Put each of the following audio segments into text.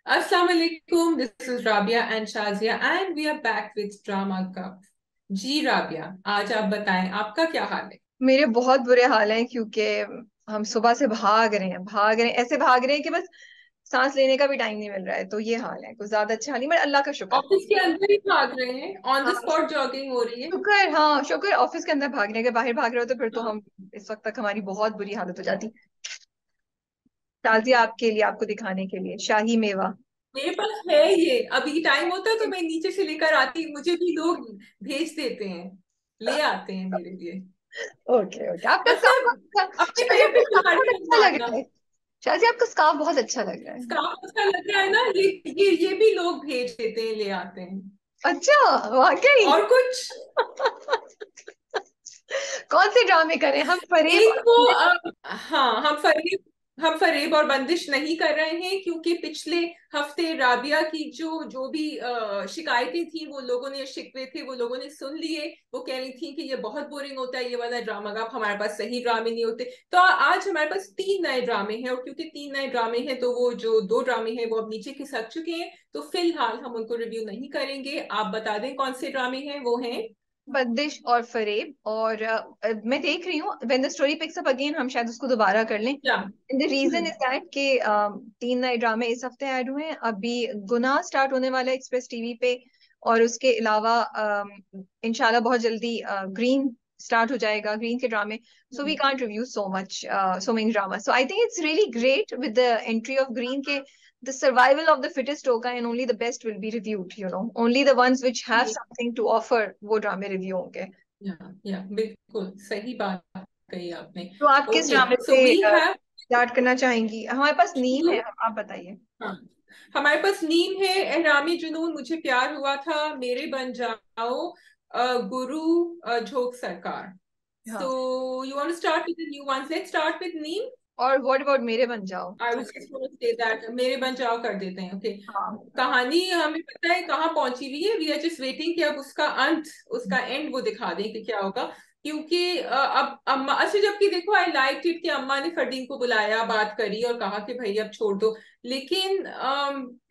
Assalamu alaikum. This is Rabia and Shazia, and we are back with Drama Cup. जी राबिया, आज आप बताएं आपका क्या हाल है। मेरे बहुत बुरे हाल हैं क्योंकि हम सुबह से भाग रहे हैं, ऐसे भाग रहे हैं कि बस सांस लेने का भी टाइम नहीं मिल रहा है। तो ये हाल है, कुछ ज्यादा अच्छा हाल नहीं, मगर अल्लाह का शुक्र। ऑफिस के अंदर ही भाग रहे हैं, ऑन द हाँ स्पॉट जॉगिंग हो रही है। शुक्र, हाँ शुक्र। ऑफिस के अंदर भागने के, बाहर भाग रहे हो तो फिर तो हाँ, हम इस वक्त तक हमारी बहुत बुरी हालत हो जाती। ताज़िया आपके लिए, आपको दिखाने के लिए शाही मेवा। मेरे पास है ये। अभी टाइम होता है तो मैं नीचे से लेकर आती, मुझे भी लोग भेज देते हैं, ले आते हैं मेरे लिए। ओके ओके, आपका स्कार्फ मतलब बहुत अच्छा, अपने शाजी पैर आपका पे स्कार्फ कुल्हाड़ी बहुत मत अच्छा लग मारना। रहा है। शाजी आपका स्कार्फ बहुत अच्छा लग रहा है। स्कार्फ अच्छा लग रहा है ना, ये भी लोग भेज देते हैं, ले आते हैं। अच्छा, वाकई। और कुछ कौन से ड्रामे करें हम, फरेब एक और वो बंदिश? हाँ, हम फरेब और बंदिश नहीं कर रहे हैं, क्योंकि पिछले हफ्ते राबिया की जो जो भी शिकायतें थी, वो लोगों ने, शिकवे थे, वो लोगों ने सुन लिए। वो कह रही थी कि ये बहुत बोरिंग होता है ये वाला ड्रामा, अब हमारे पास सही ड्रामे नहीं होते। तो आज हमारे पास 3 नए ड्रामे हैं, और क्योंकि 3 नए ड्रामे हैं तो वो जो 2 ड्रामे हैं वो अब नीचे खिसक चुके हैं, तो फिलहाल हम उनको रिव्यू नहीं करेंगे। आप बता दें कौन से ड्रामे हैं। वो हैं बंदिश और फरेब। और मैं देख रही हूँ when the story picks up again, हम शायद उसको दोबारा कर लें। क्या। And the reason is that कि 3 नए ड्रामे इस हफ्ते ऐड हुए हैं। अभी गुनाह स्टार्ट होने वाला है एक्सप्रेस टीवी पे। और उसके अलावा इंशाल्लाह बहुत जल्दी ग्रीन स्टार्ट हो जाएगा, ग्रीन के ड्रामे। So we can't review so much, so many drama. So I think it's really great with the entry of Green के the survival of the fittest होगा, and only the best will be reviewed, you know, only the ones which have something to offer वो ड्रामे review होंगे। या बिल्कुल सही बात कही आपने। तो आप किस ओके, ड्रामे सो से वी हैव स्टार्ट करना चाहेंगी? हमारे पास नीम है, आप बताइए। हाँ, हमारे पास नीम है, एहरामी जुनून, मुझे प्यार हुआ था, मेरे बन जाओ, गुरु, झोंक सरकार। हाँ, so you want to start with the new ones, let's start with Neem. और what about Mere Ban Jao? I was just going to say that Mere Ban जाओ कर देते हैं। ओके, हाँ, कहानी हमें पता है कहाँ पहुंची हुई है, वी आर जस्ट वेटिंग कि अब उसका अंत, उसका एंड वो दिखा दें कि क्या होगा। क्योंकि अब अम्मा, अच्छा, जबकि देखो आई लाइक इट कि अम्मा ने फरदीन को बुलाया, बात करी और कहा कि भाई अब छोड़ दो। लेकिन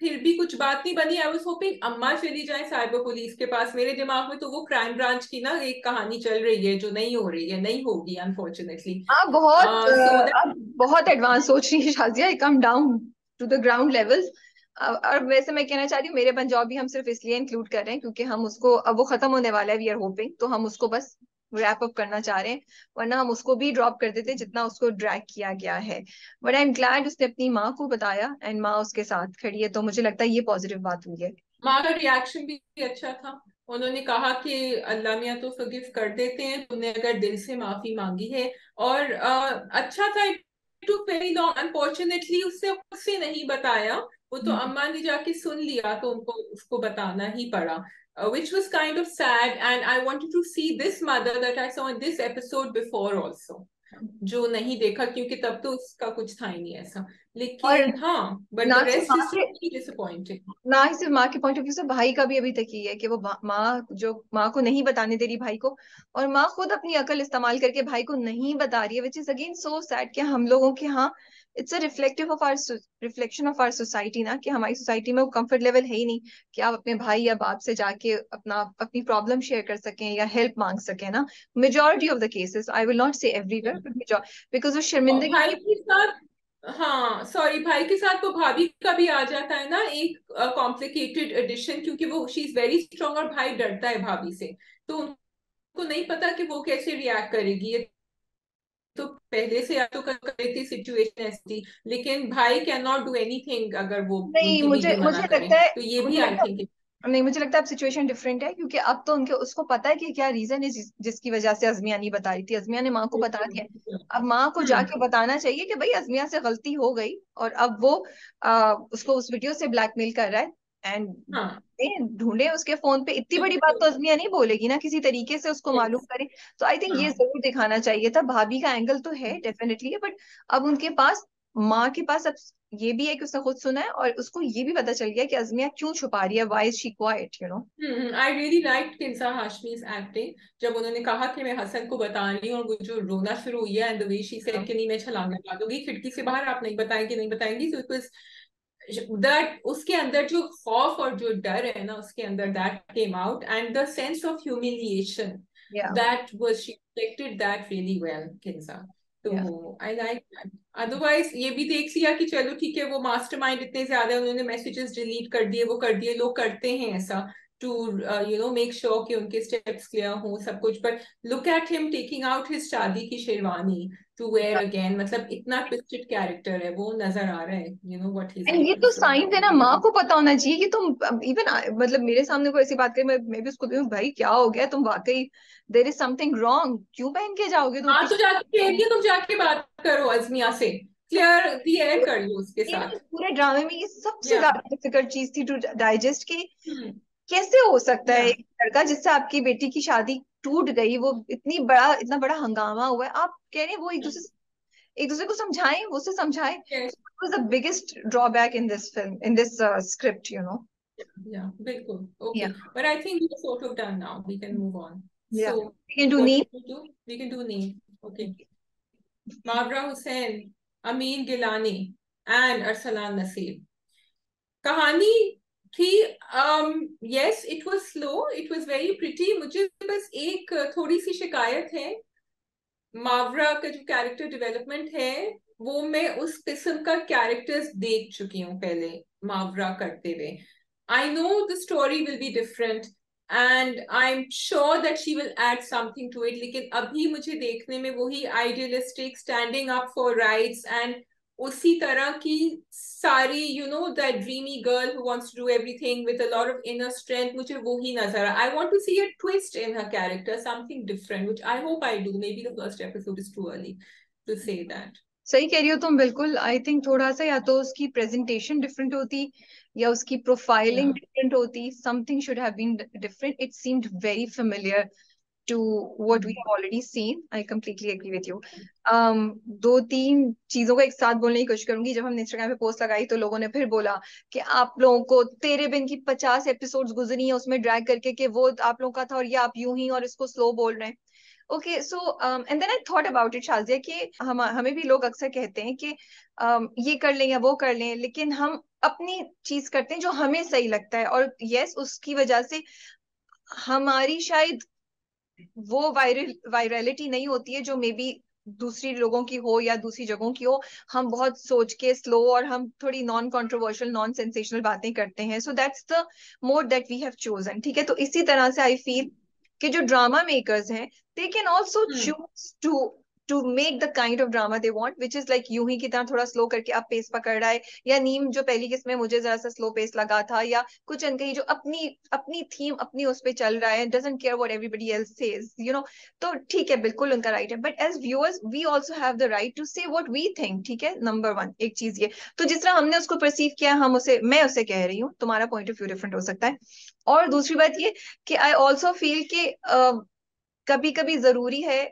फिर भी कुछ बात नहीं बनी। आई वाज होपिंग अम्मा चली जाए साइबर पुलिस के पास। मेरे दिमाग में तो वो क्राइम ब्रांच की ना एक कहानी चल रही है, जो नहीं हो रही है, नहीं होगी अनफॉर्चुनेटली। सो आप बहुत एडवांस सोच रही है Shazia, come down to the ground levels. और वैसे मैं कहना चाह रही हूँ, मेरे पंजाब भी हम सिर्फ इसलिए इंक्लूड कर रहे हैं क्योंकि हम उसको, अब वो खत्म होने वाला है, वी आर होपिंग, तो हम उसको बस रैप अप करना चाह रहे हैं। वरना हम उसको भी ड्रॉप कर देते जितना उसको ड्रैग किया गया है। बट आई एम ग्लैड उसने अपनी माँ को बताया एंड माँ उसके साथ खड़ी है, तो मुझे लगता है ये पॉजिटिव बात हुई है। माँ का रिएक्शन भी अच्छा था। उन्होंने कहा कि अल्लाह मियाँ तो फॉरगिव कर देते हैं, तुमने अगर दिल से माफी मांगी है। और अच्छा था। It took very long, unfortunately उससे खुद से नहीं बताया। वो तो हम्म। अम्मा ने जाके सुन लिया, तो उनको उसको बताना ही पड़ा, which was kind of sad, and I wanted to see this mother that I saw in this episode before also, जो नहीं देखा, क्योंकि तब तो उसका कुछ था ही नहीं ऐसा। और लेकिन हाँ, बट द ना सिर्फ रेस्ट माँ इज के, टोटली डिसअपॉइंटिंग। ना ही सिर्फ माँ के पॉइंट ऑफ व्यू से, भाई का भी अभी तक ये है कि वो माँ जो माँ को नहीं बताने दे रही भाई को, और माँ खुद अपनी अकल इस्तेमाल करके भाई को नहीं बता रही है, which is again so sad कि हम लोगों के, हाँ, it's a reflective of our, reflection of our society ना, कि हमारी सोसाइटी में वो कंफर्ट लेवल है ही नहीं कि आप अपने भाई या बाप से जाके अपनी प्रॉब्लम शेयर कर सकें या हेल्प मांग सकें ना। Majority of the cases, I will not से एवरीवेयर, बट बिकॉज वो और शर्मिंदगी भाई की। के साथ, हाँ सॉरी, भाई के साथ तो भाभी का भी आ जाता है ना एक कॉम्प्लिकेटेड एडिशन, क्योंकि वो शी इज वेरी स्ट्रांग और भाई डरता है भाभी से। तो उनको नहीं पता कि वो कैसे रिएक्ट करेगी। ये तो पहले से या तो कर रही थी, सिचुएशन ऐसी थी, लेकिन भाई कैन नॉट डू एनीथिंग अगर वो नहीं, उनकी मुझे बीवी मना मुझे करे। लगता है, तो ये भी मुझे आई लगता थिंक। नहीं, मुझे लगता है अब सिचुएशन डिफरेंट है, क्योंकि अब तो उनके, उसको पता है कि क्या रीजन है जिसकी वजह से अजमिया नहीं बता रही थी। अजमिया ने माँ को बता दिया। अब माँ को हम्म। जाके बताना चाहिए कि भाई अजमिया से गलती हो गई, और अब वो उसको उस वीडियो से ब्लैकमेल कर रहा है। हाँ, एंड ढूंढे उसके फोन पे, इतनी बड़ी बात तो बिल्कुल। अजमिया नहीं बोलेगी ना, किसी तरीके से उसको मालूम Yes, करे। तो आई थिंक ये हाँ। जरूर दिखाना चाहिए था। भाभी का एंगल तो है डेफिनेटली, बट अब उनके पास, माँ के पास अब ये भी है कि उसने खुद सुना है, और उसको ये भी पता चल गया कि अजमिया क्यों छुपा रही है, why is she quiet, you know. I really like Kinza Hashmi's acting, जब उन्होंने कहा कि मैं हसन को बता रही हूँ, और वो जो रोना शुरू हुई है, and the way she said कि नहीं मैं छलांग लगा दूंगी खिड़की से बाहर, आप नहीं बताएंगी, नहीं बताएंगी। सो इट वाज दैट उसके अंदर जो खौफ और जो डर है ना उसके अंदर, that came out, and the sense of humiliation या that was, she reflected that really well, Kinza. या तो आई लाइक दैट। अदरवाइज ये भी देख लिया कि चलो ठीक है, वो मास्टरमाइंड इतने ज्यादा है, उन्होंने मैसेजेस डिलीट कर दिए, वो कर दिए, लोग करते हैं ऐसा टू मेक श्योर कि उनके स्टेप्स क्लियर हो सब कुछ। But look at him taking out his शादी की शेरवानी टू वेयर अगेन, मतलब इतना ट्विस्टेड कैरेक्टर है वो, नजर आ रहा है what he is and up ये टू। तो सो साइन है ना, माँ को पता होना चाहिए कि तुम इवन मतलब मेरे सामने कोई ऐसी बात करे, मैं भी उसको कहूँ भाई क्या हो गया, तुम वाकई देर इज समथिंग रॉन्ग, क्यों पहन के जाओगे तुम हाँ, इतनी तो जाके कह रही है, तुम जाके बात करो अजमिया से, क्लियर दी एयर कर लो उसके ये ना साथ। इस पूरे ड्रामे में ये सबसे या ज्यादा डिफिकल्ट चीज थी टू डाइजेस्ट की, हम्म। कैसे हो सकता है या एक लड़का जिससे आपकी बेटी की शादी टूट गई, वो इतना बड़ा हंगामा हुआ है, आप कह रहे हैं वो एक दूसरे को समझाएं, वो से समझाएं। Yes. Was the biggest drawback in this film, in this script, you know. Yeah बिल्कुल। Yeah okay, but I think we sort of done now, we can move on. Yeah so we can do what need. Do we do? We can do name. Okay. Mawra Hussain, Ameen Gilani and Arsalan Naseeb. कहानी थी, yes it was slow, it was very pretty. मुझे बस एक थोड़ी सी शिकायत है, मावरा का जो कैरेक्टर डेवलपमेंट है वो मैं उस किस्म का कैरेक्टर्स देख चुकी हूँ पहले मावरा करते हुए। I know the story will be different and I am sure that she will add something to it, लेकिन अभी मुझे देखने में वही idealistic standing up for rights and उसी तरह की सारी that dreamy girl who wants to do everything with a lot of inner strength, मुझे वो ही नजर आ। I want to see a twist in her character, something different, which I hope I do. Maybe the first episode is too early to say that. सही कह रही हो तुम बिल्कुल। आई थिंक थोड़ा सा या तो उसकी प्रेजेंटेशन डिफरेंट होती या उसकी प्रोफाइलिंग या डिफरेंट होती, something should have been different. It seemed very familiar to what we have already seen. I completely agree with you. दो तीन चीजों को एक साथ बोलने की कोशिश करूंगी। जब हमने इंस्टाग्राम पे पोस्ट लगाई तो लोगों ने फिर बोला कि आप लोगों को तेरे बिन की 50 एपिसोड्स गुजरी है उसमें ड्रैग करके, कि वो आप लोगों का था और ये आप यूं ही और इसको स्लो बोल रहे हैं। Okay so and then I thought about it Shazia, कि हमें भी लोग अक्सर कहते हैं कि ये कर लें या वो कर लें, लेकिन हम अपनी चीज करते हैं जो हमें सही लगता है, और यस उसकी वजह से हमारी शायद वो वायरलिटी नहीं होती है जो मे बी दूसरी लोगों की हो या दूसरी जगहों की हो। हम बहुत सोच के स्लो और हम थोड़ी नॉन कंट्रोवर्शियल नॉन सेंसेशनल बातें करते हैं, so that's the mode that we have chosen. ठीक है, तो इसी तरह से आई फील कि जो ड्रामा मेकर्स हैं, they can also choose to make the kind of drama they want, which is like यूं ही की तरह थोड़ा स्लो करके अब पेस पकड़ रहा है, या नीम जो पहली किस्म में मुझे जरा सा स्लो पेस लगा था, या कुछ अनकही जो अपनी अपनी थीम अपनी उस पे चल रहा है, doesn't care what everybody else says, you know. तो ठीक है, बिल्कुल उनका राइट है, but as viewers we also have the right to say what we think. ठीक है, नंबर वन एक चीज ये। तो जिस तरह हमने उसको परसीव किया, मैं उसे कह रही हूँ, तुम्हारा पॉइंट ऑफ व्यू डिफरेंट हो सकता है। और दूसरी बात ये कि आई ऑल्सो फील कि कभी कभी जरूरी है,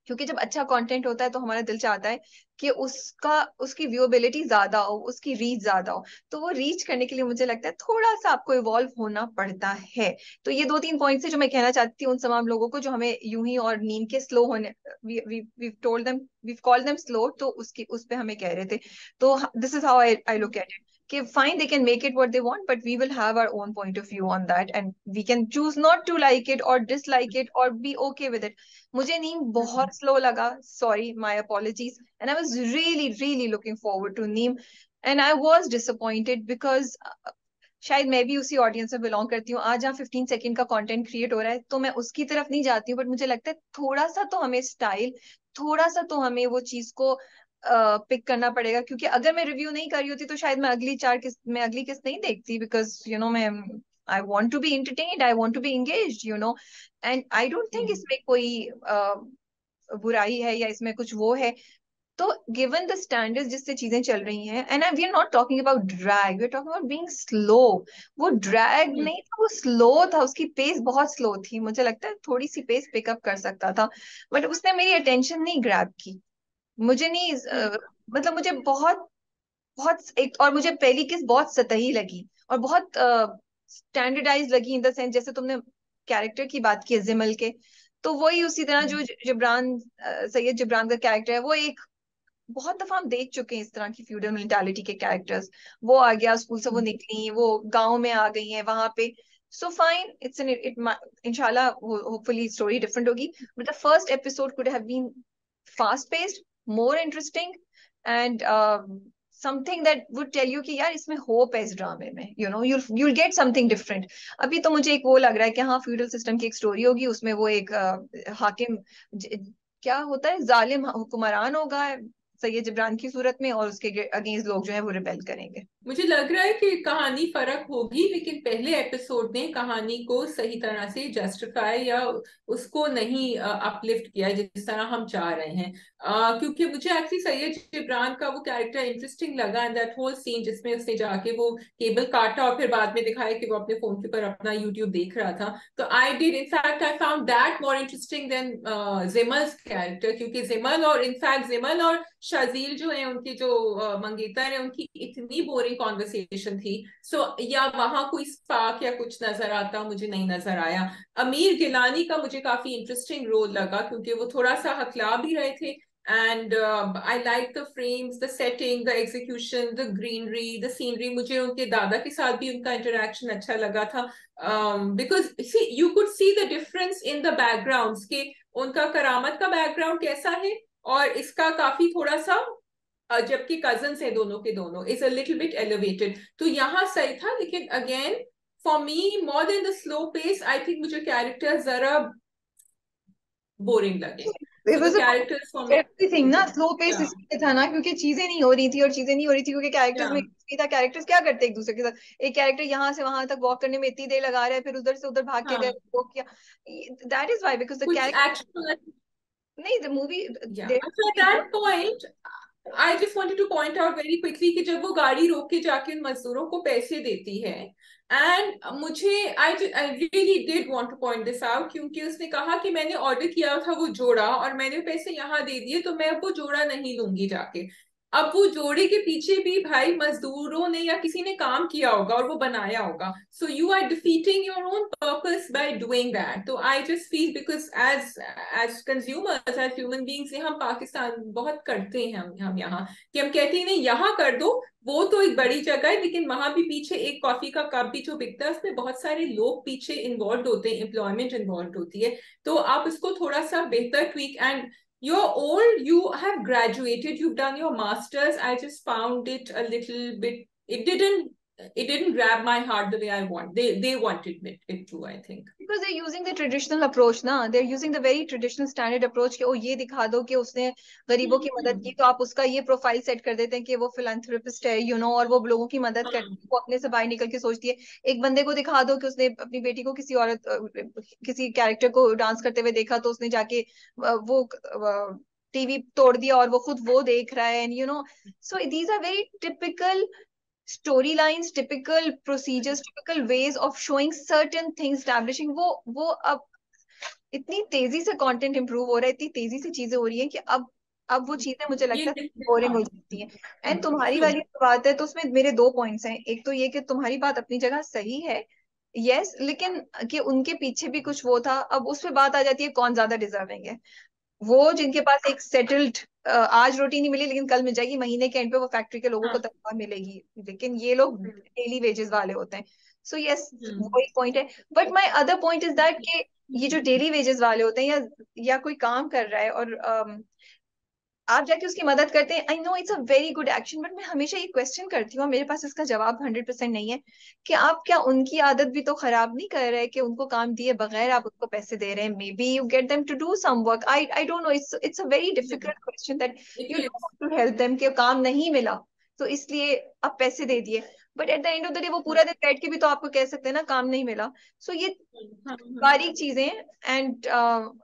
क्योंकि जब अच्छा कंटेंट होता है तो हमारा दिल चाहता है कि उसकी व्यूएबिलिटी ज्यादा हो, उसकी रीच ज्यादा हो। तो वो रीच करने के लिए मुझे लगता है थोड़ा सा आपको इवॉल्व होना पड़ता है। तो ये दो तीन पॉइंट्स है जो मैं कहना चाहती हूँ उन तमाम लोगों को जो हमें यूं ही और नींद के स्लो होने, we told them, we called them slow, तो उसकी उस पे हमें कह रहे थे। तो this is how I look at it, कि fine they can make it what they want, but we will have our own point of view on that, and we can choose not to like it or dislike it or be okay with it. मुझे नीम बहुत slow लगा, sorry, my apologies, and I was really really looking forward to Neem, and I was disappointed because शायद मैं भी उसी audience में belong करती हूँ। आज जहाँ 15 सेकंड का कंटेंट क्रिएट हो रहा है तो मैं उसकी तरफ नहीं जाती हूँ, बट मुझे लगता है थोड़ा सा तो हमें स्टाइल, थोड़ा सा तो हमें वो चीज को पिक करना पड़ेगा, क्योंकि अगर मैं रिव्यू नहीं कर रही होती तो शायद मैं अगली किस्त नहीं देखती, बिकॉज यू नो मैं I want to be entertained, I want to be engaged, you know. And I don't think इसमें कोई बुराई है या इसमें कुछ वो है। तो गिवन द स्टैंडर्ड्स जिससे चीजें चल रही हैं, and we are not talking about drag, we are talking about being slow. वो ड्रैग नहीं था, वो स्लो था, उसकी पेस बहुत स्लो थी। मुझे लगता है थोड़ी सी पेस पिकअप कर सकता था, बट उसने मेरी अटेंशन नहीं ग्रैब की। मुझे नहीं मतलब मुझे बहुत बहुत एक, और मुझे पहली किस बहुत सतही लगी और बहुत स्टैंडर्डाइज लगी, इन द सेंस जैसे तुमने कैरेक्टर की बात की है जिमल के, तो वही उसी तरह जो जिब्रान सैयद जिब्रान का कैरेक्टर है, वो एक बहुत दफा हम देख चुके हैं इस तरह की फ्यूडल मेंटालिटी के कैरेक्टर्स। वो आ गया स्कूल से, वो निकली, वो गांव में आ गई है वहां पे, so fine, it's an it, इंशाल्लाह होपफुली स्टोरी डिफरेंट होगी, but the first episode could have been fast paced, more interesting, and something that would tell you कि यार इसमें होप है इस ड्रामे में, you know you'll get something different. अभी तो मुझे एक वो लग रहा है कि हाँ फ्यूडल सिस्टम की एक स्टोरी होगी, उसमें वो एक हाकिम, क्या होता है, जालिम हुक्मरान होगा सैयद जिब्रान की सूरत में, और उसके अगेंस्ट लोग जो है वो रिबेल करेंगे। मुझे लग रहा है कि कहानी फर्क होगी, लेकिन पहले एपिसोड ने कहानी को सही तरह से जस्टिफाई या उसको नहीं अपलिफ्ट किया जिस तरह हम चाह रहे हैं। क्योंकि मुझे एक्चुअली सैयद जिब्रान का वो कैरेक्टर इंटरेस्टिंग लगा, एंड दैट होल सीन जिसमें उसने जाके वो केबल काटा और फिर बाद में दिखाया कि वो अपने फोन के ऊपर अपना यूट्यूब देख रहा था। तो I did in fact I found that more interesting than Jimal's character, क्योंकि जिमल और इनफैक्ट जिमल और शाजील जो है उनके जो मंगेतर है, उनकी इतनी बोरिंग कॉन्वर्सेशन थी। या वहां कोई स्पार्क या कुछ नजर आता, मुझे नहीं नजर आया। अमीर गिलानी का मुझे काफी इंटरेस्टिंग रोल लगा, क्योंकि वो थोड़ा सा हकला भी रहे थे, and I like the frames, the setting, the execution, the greenery, the scenery. मुझे उनके दादा के साथ भी उनका इंटरेक्शन अच्छा लगा था, because you could see the difference in the backgrounds के उनका करामत का बैकग्राउंड कैसा है और इसका काफी थोड़ा सा, जबकि कजन्स है दोनों के दोनों, is a little bit elevated. तो यहाँ सही था, लेकिन again for me more than the slow pace, I think मुझे कैरेक्टर जरा बोरिंग लगे। It so the was characters for me, everything ना, स्लो पेस या इसलिए था ना क्योंकि चीजें नहीं हो रही थी, और चीजें नहीं हो रही थी क्योंकि कैरेक्टर्स या में भी था। कैरेक्टर्स क्या करते हैं एक दूसरे के साथ, एक कैरेक्टर यहाँ से वहां तक वॉक करने में इत्ती देर लगा रहा है, फिर उधर से उधर भाग के गए, हाँ, वो किया, that is why, because the कुछ कैरेक्टर, एक्शन। नहीं the movie Yeah, so at that point, I just wanted to point out very quickly कि जब वो गाड़ी रोक के जाके उन मजदूरों को पैसे देती है, एंड मुझे I really did want to point this out, क्योंकि उसने कहा कि मैंने ऑर्डर किया था वो जोड़ा और मैंने पैसे यहाँ दे दिए, तो मैं अब वो जोड़ा नहीं लूंगी जाके। अब वो जोड़े के पीछे भी भाई मजदूरों ने या किसी ने काम किया होगा और वो बनाया होगा, so you are defeating your own purpose by doing that. तो I just feel, because as consumers, as human beings, हम पाकिस्तान बहुत करते हैं, हम यहाँ कि हम कहते हैं नहीं यहाँ कर दो, वो तो एक बड़ी जगह है, लेकिन वहां भी पीछे एक कॉफी का कप भी जो बिकता है उसमें बहुत सारे लोग पीछे इन्वॉल्व होते हैं, एम्प्लॉयमेंट इन्वॉल्व होती है। तो आप इसको थोड़ा सा बेहतर tweak, and you're old, you have graduated, you've done your masters. I just found it a little bit, it didn't grab my heart the way I want, they wanted it to, I think. because they're using the traditional approach ना, they're using the very traditional standard approach कि ओ ये दिखा दो कि उसने गरीबों की मदद की, तो आप उसका ये प्रोफाइल सेट कर देते हैं कि वो फिलैंथ्रोपिस्ट है, यू नो, और वो लोगों की मदद करती है, वो अपने से बाहर निकल के सोचती है। एक बंदे को दिखा दो कि उसने अपनी बेटी को किसी औरत, किसी कैरेक्टर को डांस करते हुए देखा, तो उसने जाके वो टीवी तोड़ दिया और वो खुद वो देख रहा है, and you know, so these are very typical storylines, typical procedures, typical ways of showing certain things, establishing वो अब इतनी तेजी से कंटेंट इंप्रूव हो रहा है, इतनी तेजी से चीजें हो रही है कि अब वो चीजें मुझे ये लगता है बोरिंग हो जाती हैं। एंड तुम्हारी वाली जो बात है, तो उसमें मेरे दो पॉइंट्स हैं। एक तो ये कि तुम्हारी बात अपनी जगह सही है, यस, लेकिन कि उनके पीछे भी कुछ वो था। अब उस पे बात आ जाती है कौन ज्यादा डिजर्विंग है, वो जिनके पास एक सेटल्ड, आज रोटी नहीं मिली लेकिन कल मिल जाएगी, महीने के एंड पे वो फैक्ट्री के लोगों को हाँ, तनख्वाह मिलेगी, लेकिन ये लोग डेली वेजेस वाले होते हैं। सो यस, वो हम्म, एक पॉइंट है। But my other point is that कि ये जो डेली वेजेस वाले होते हैं, या कोई काम कर रहा है और आप जाके उसकी मदद करते हैं, I know it's a very good action, but मैं हमेशा ये क्वेश्चन करती हूँ, मेरे पास इसका जवाब 100% नहीं है, कि आप क्या उनकी आदत भी तो खराब नहीं कर रहे कि उनको काम दिए बगैर आप उनको पैसे दे रहे हैं? Maybe you get them to do some work, I don't know, it's a very difficult question that it you is. Don't to help them, कि काम नहीं मिला तो इसलिए आप पैसे दे दिए, but at the end of the day वो पूरा दिन बैठ के भी तो आपको कह सकते हैं ना काम नहीं मिला। सो ये हाँ, हाँ. बारीक चीजें, एंड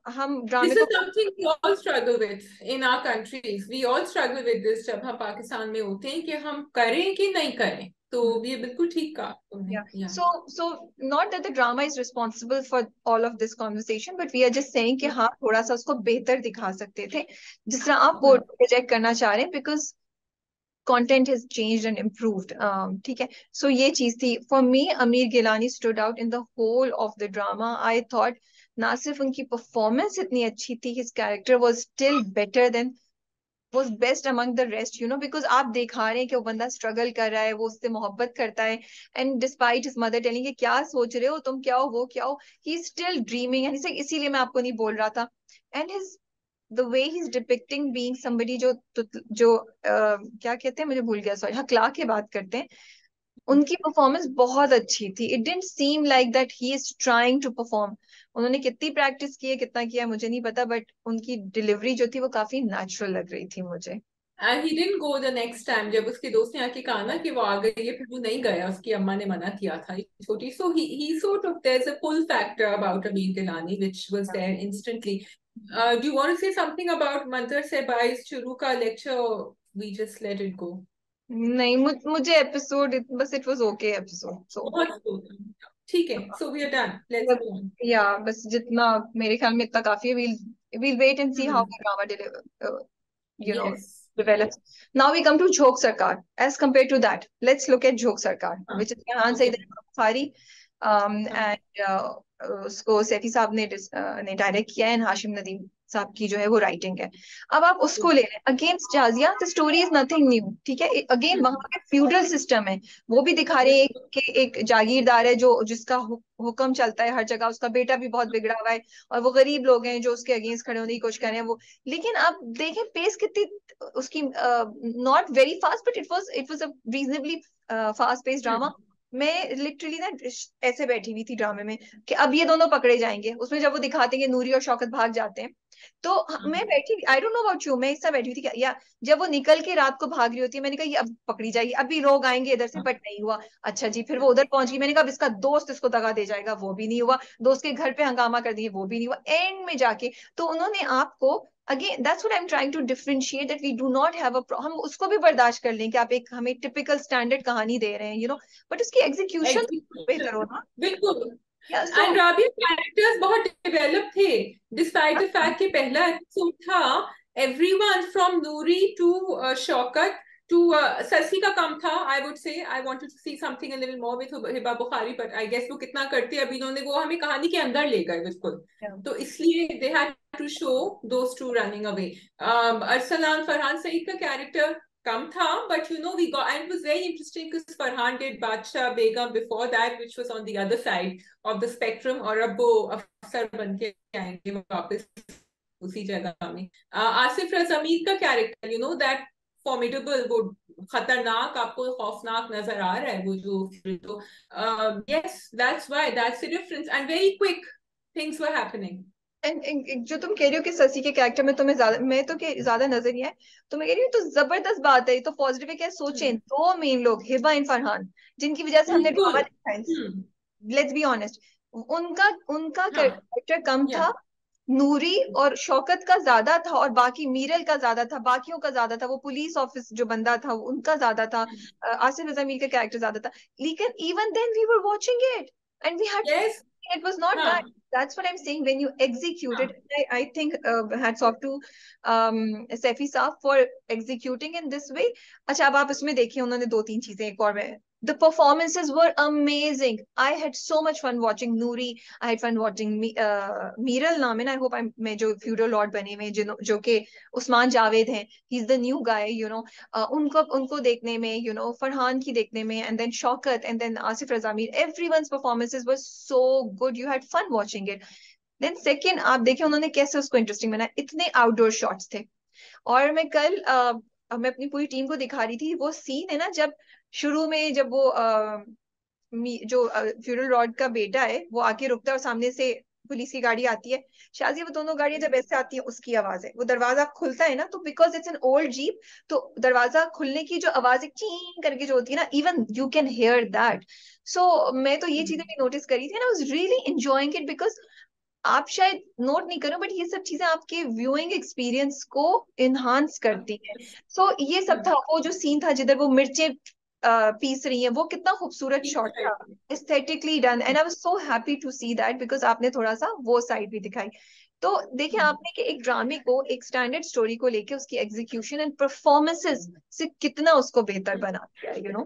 हम ड्रामे This को, is something we all struggle with in our countries. We all struggle with this जब हम पाकिस्तान में होते हैं कि हम करें कि नहीं करें। तो ये बिल्कुल ठीक कहा तुमने, yeah, या so not that the drama is responsible for all of this conversation, but we are just saying कि हाँ थोड़ा सा उसको बेहतर दिखा सकते थे, जिस तरह आप वो प्रोजेक्ट करना चाह रहे हैं, because content has changed and improved, ठीक है। So ये चीज थी for me, अमीर Gilani stood out in the whole of the drama. I thought ना सिर्फ उनकी परफॉर्मेंस इतनी अच्छी थी, his character was still better than was best among the rest, you know, because आप दिखा रहे हैं कि वो बंदा स्ट्रगल कर रहा है, वो उससे मोहब्बत करता है, and despite his mother telling क्या सोच रहे हो तुम, क्या हो वो क्या हो, ही स्टिल ड्रीमिंग, एंड इसीलिए मैं आपको नहीं बोल रहा था. And his the way he is depicting being somebody जो क्या कहते हैं, मुझे भूल गया, सॉरी, हाँ, क्ला की बात करते हैं, उनकी परफॉर्मेंस बहुत अच्छी थी. It didn't seem like that he is trying to perform. उन्होंने कितनी प्रैक्टिस की है, कितना किया है मुझे नहीं पता, बट उनकी डिलीवरी जो थी वो काफी नेचुरल लग रही थी मुझे. He didn't go the next time, जब उसके दोस्त ने आके कहा ना कि वो आ गई है, फिर वो नहीं गया, उसकी अम्मा ने मना किया था छोटी. सो ही sort of, there's a pull factor about Amin Gilani which was there instantly. Do you want to say something about Manzar Sehbai's शुरू का lecture? We just let it go. नहीं, मुझे एपिसोड बस, इट वाज ओके एपिसोड, सो बहुत slow था. ठीक है, so we are done, let's go on. या बस जितना, मेरे ख्याल में इतना काफी है. we'll wait and see how Hmm. the drama you know Yes. develops. Now we come to Jhok Sarkar. As compared to that, let's look at Jhok Sarkar, हाँ. which is Rehan Okay. Saeed Bukhari, हाँ. and उसको सैफी साहब ने direct किया है, and Hashim Nadeem साहब की जो है वो राइटिंग है. अब आप उसको ले लें against Zajia, the story is nothing new, ठीक है. Again hmm. वहां पे फ्यूडल सिस्टम है, वो भी दिखा रहे हैं बिल्कुल. कि एक जागीरदार है जो जिसका हुक्म चलता है हर जगह, उसका बेटा भी बहुत बिगड़ा हुआ है, और वो गरीब लोग हैं जो उसके अगेंस्ट खड़े होने की कोशिश कर रहे हैं वो. लेकिन आप देखें पेस कितनी उसकी, not very fast, but it was a reasonably fast pace drama. Hmm. मैं लिटरली ना ऐसे बैठी हुई थी ड्रामे में कि अब ये दोनों पकड़े जाएंगे. उसमें जब वो दिखाते हैं कि नूरी और शौकत भाग जाते हैं, तो मैं हाँ. बैठी, आई डोंट नो अबाउट यू, मैं इस तरह बैठी हुई थी या जब वो निकल के रात को भाग रही होती है, मैंने कहा ये अब पकड़ी जाएगी, अभी लोग आएंगे इधर से, हाँ. बट नहीं हुआ. अच्छा जी, फिर वो उधर पहुंच गई, मैंने कहा अब इसका दोस्त इसको दगा दे जाएगा, वो भी नहीं हुआ. दोस्त के घर पे हंगामा कर दिए, वो भी नहीं हुआ. एंड में जाके तो उन्होंने आपको, again that's what I am trying to differentiate, that we do not have a, हम उसको भी बर्दाश्त कर लें कि आप एक हमें टिपिकल स्टैंडर्ड कहानी दे रहे हैं, बट उसकी एग्जीक्यूशन बेहतर हो एग्जीक्यूशन. ना. बिल्कुल. या सो एंड राबिया कैरेक्टर्स बहुत डेवलप थे, डिस्पाइट द फैक्ट कि पहला एपिसोड था. Everyone from Noori to Shaukat to Sarsi का कम था. I would say I wanted to see something a little more with Hiba Bukhari, but I guess वो कितना करते, अभी इन्होंने वो हमें कहानी के अंदर ले गए बिल्कुल. तो इसलिए they had to show those to running away. Arsalan Farhan Saeed का कैरेक्टर कम था, but we got, and it was very interesting because Farhan did Badshah Begum before that, which was on the other side of the spectrum, और अब वो अफसर बन के आएंगे वापस उसी जगह में. आसिफ रजा मीर का कैरेक्टर, that formidable, वो खतरनाक, आपको खौफनाक नजर आ रहा है वो जो, तो yes, that's why, that's the difference, and very quick things were happening. जो तुम कह रही हो कि ससी के कैरेक्टर में तुम्हें ज्यादा, मैं तो कि ज्यादा नजर नहीं है, तो मैं कह रही हूँ तो जबरदस्त बात है, ये तो पॉजिटिव है. क्या सोचें, दो मेन लोग हिबा एंड फरहान, जिनकी वजह से हमने ड्रामा बिल्कुल. देखा है, हम्म. लेट्स बी ऑनेस्ट, उनका उनका हाँ. कैरेक्टर कम या. था. नूरी और शौकत का ज्यादा था, और बाकी मीरल का ज्यादा था, बाकियों का ज्यादा था, वो पुलिस ऑफिस जो बंदा था उनका ज्यादा था, आसिफ जमीर का कैरेक्टर ज्यादा था. लेकिन even then we were watching it and we had, Yes. it was not bad. हाँ. That's what I'm saying. When you execute it, हाँ. I think hats off to Saifi Saaf for executing in this way. अच्छा, अब आप इसमें देखिए उन्होंने दो तीन चीजें एक और में, the performances were amazing. I had so much fun watching Noori. I had fun watching Meeral नाम है ना, I hope मैं जो feudal lord बने हुए जो कि उस्मान जावेद हैं, he's the new guy, उनको देखने में, फरहान की देखने में, and then Shaukat, and then Asif Razamir, everyone's performances were so good. You had fun watching it. Then second, आप देखिए उन्होंने कैसे उसको इंटरेस्टिंग बनाया, इतने आउटडोर शॉट्स थे. और मैं कल मैं अपनी पूरी टीम को दिखा रही थी वो सीन है ना, जब शुरू में जब वो जो फ्यूरल रॉड का बेटा है वो आके रुकता है और सामने से पुलिस की गाड़ी आती है, शाजी वो दोनों गाड़ियां जब ऐसे आती हैं उसकी आवाज है, वो दरवाजा खुलता है ना, तो because it's an old jeep, तो दरवाजा खुलने की जो आवाज है चीं करके जो होती है ना, even you can hear that. So मैं तो ये चीजें भी नोटिस करी थी, ना was really enjoying it, because आप शायद नोट नहीं करो, बट ये सब चीजें आपके व्यूइंग एक्सपीरियंस को इनहांस करती हैं. सो ये सब था, वो जो सीन था जिधर वो मिर्चें पीस रही हैं, वो कितना खूबसूरत शॉट था, aesthetically done, and I was so happy to see that, because आपने थोड़ा सा वो साइड भी दिखाई. तो देखिए आपने कि एक ड्रामे को, एक स्टैंडर्ड स्टोरी को लेके उसकी एग्जीक्यूशन एंड परफॉर्मेंसेस से कितना उसको बेहतर बना दिया है.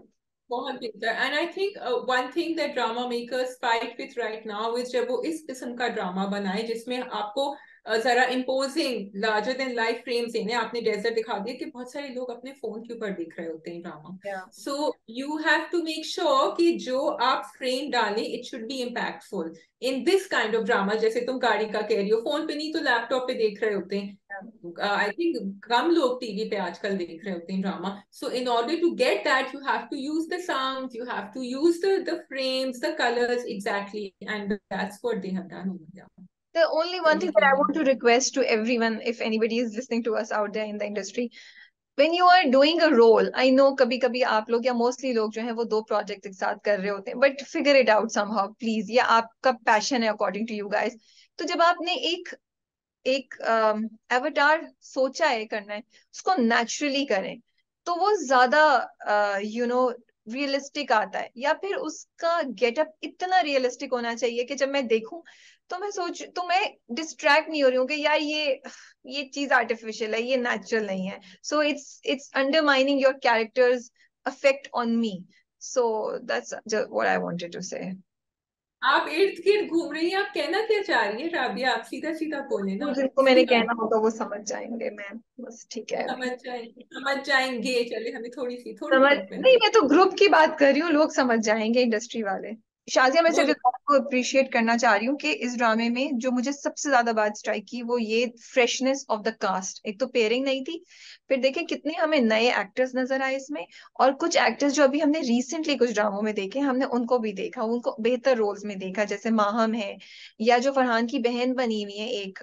बहुत बेहतर. And I think one thing that drama makers fight with right now is जब वो इस किस्म का ड्रामा बनाए जिसमें आपको जरा imposing larger than life frames इन्हें आपने डेजर्ट दिखा दिया कि बहुत सारे लोग अपने फोन के ऊपर देख रहे होते हैं drama. Yeah. So you have to make sure कि जो आप फ्रेम डालें it should be impactful in this kind of drama. जैसे तुम गाड़ी का कह रही हो, फोन पे नहीं तो लैपटॉप पे देख रहे होते हैं. आई थिंक कम लोग टीवी पे आजकल देख रहे होते हैं drama. So in order to get that you have to use the sound, you have to use the frames, the colours exactly, and that's what they have done over there. The only one thing that I want to request to everyone, if anybody is listening to us out there in the industry, when you are doing a role, I know कभी कभी आप लोग या mostly लोग जो है वो दो प्रोजेक्ट एक साथ कर रहे होते हैं, but figure it out somehow please. ये आपका पैशन है अकॉर्डिंग टू यू गाइस. तो जब आपने एक एक एवटार सोचा है करना है, उसको नेचुरली करें तो वो ज्यादा रियलिस्टिक आता है. या फिर उसका गेटअप इतना रियलिस्टिक होना चाहिए कि जब मैं देखूं तो मैं डिस्ट्रैक्ट नहीं हो रही हूँ कि यार ये चीज आर्टिफिशियल है, ये नेचुरल नहीं है. So it's undermining your characters affect on me. So that's what I wanted to say. आप इर्द गिर्द घूम रही हैं, आप कहना क्या चाह रही है राबिया? आप सीधा सीधा बोले ना. जिनको मैंने कहना होगा वो समझ जाएंगे मैम, बस ठीक है. समझ जाएंगे. चले, हमें थोड़ी समझ बहुत नहीं, मेहनत. मैं तो ग्रुप की बात कर रही हूँ, लोग समझ जाएंगे, इंडस्ट्री वाले. शाजिया, मैं सिर्फ बोलो. इस बात को अप्रिशिएट करना चाह रही हूँ कि इस ड्रामे में जो मुझे सबसे ज्यादा बात स्ट्राइक की वो ये फ्रेशनेस ऑफ द कास्ट. एक तो पेयरिंग नहीं थी, फिर देखें कितने हमें नए एक्टर्स नजर आए इसमें, और कुछ एक्टर्स जो अभी हमने रिसेंटली कुछ ड्रामों में देखे हमने उनको भी देखा, उनको बेहतर रोल्स में देखा, जैसे माहम है या जो फरहान की बहन बनी हुई है एक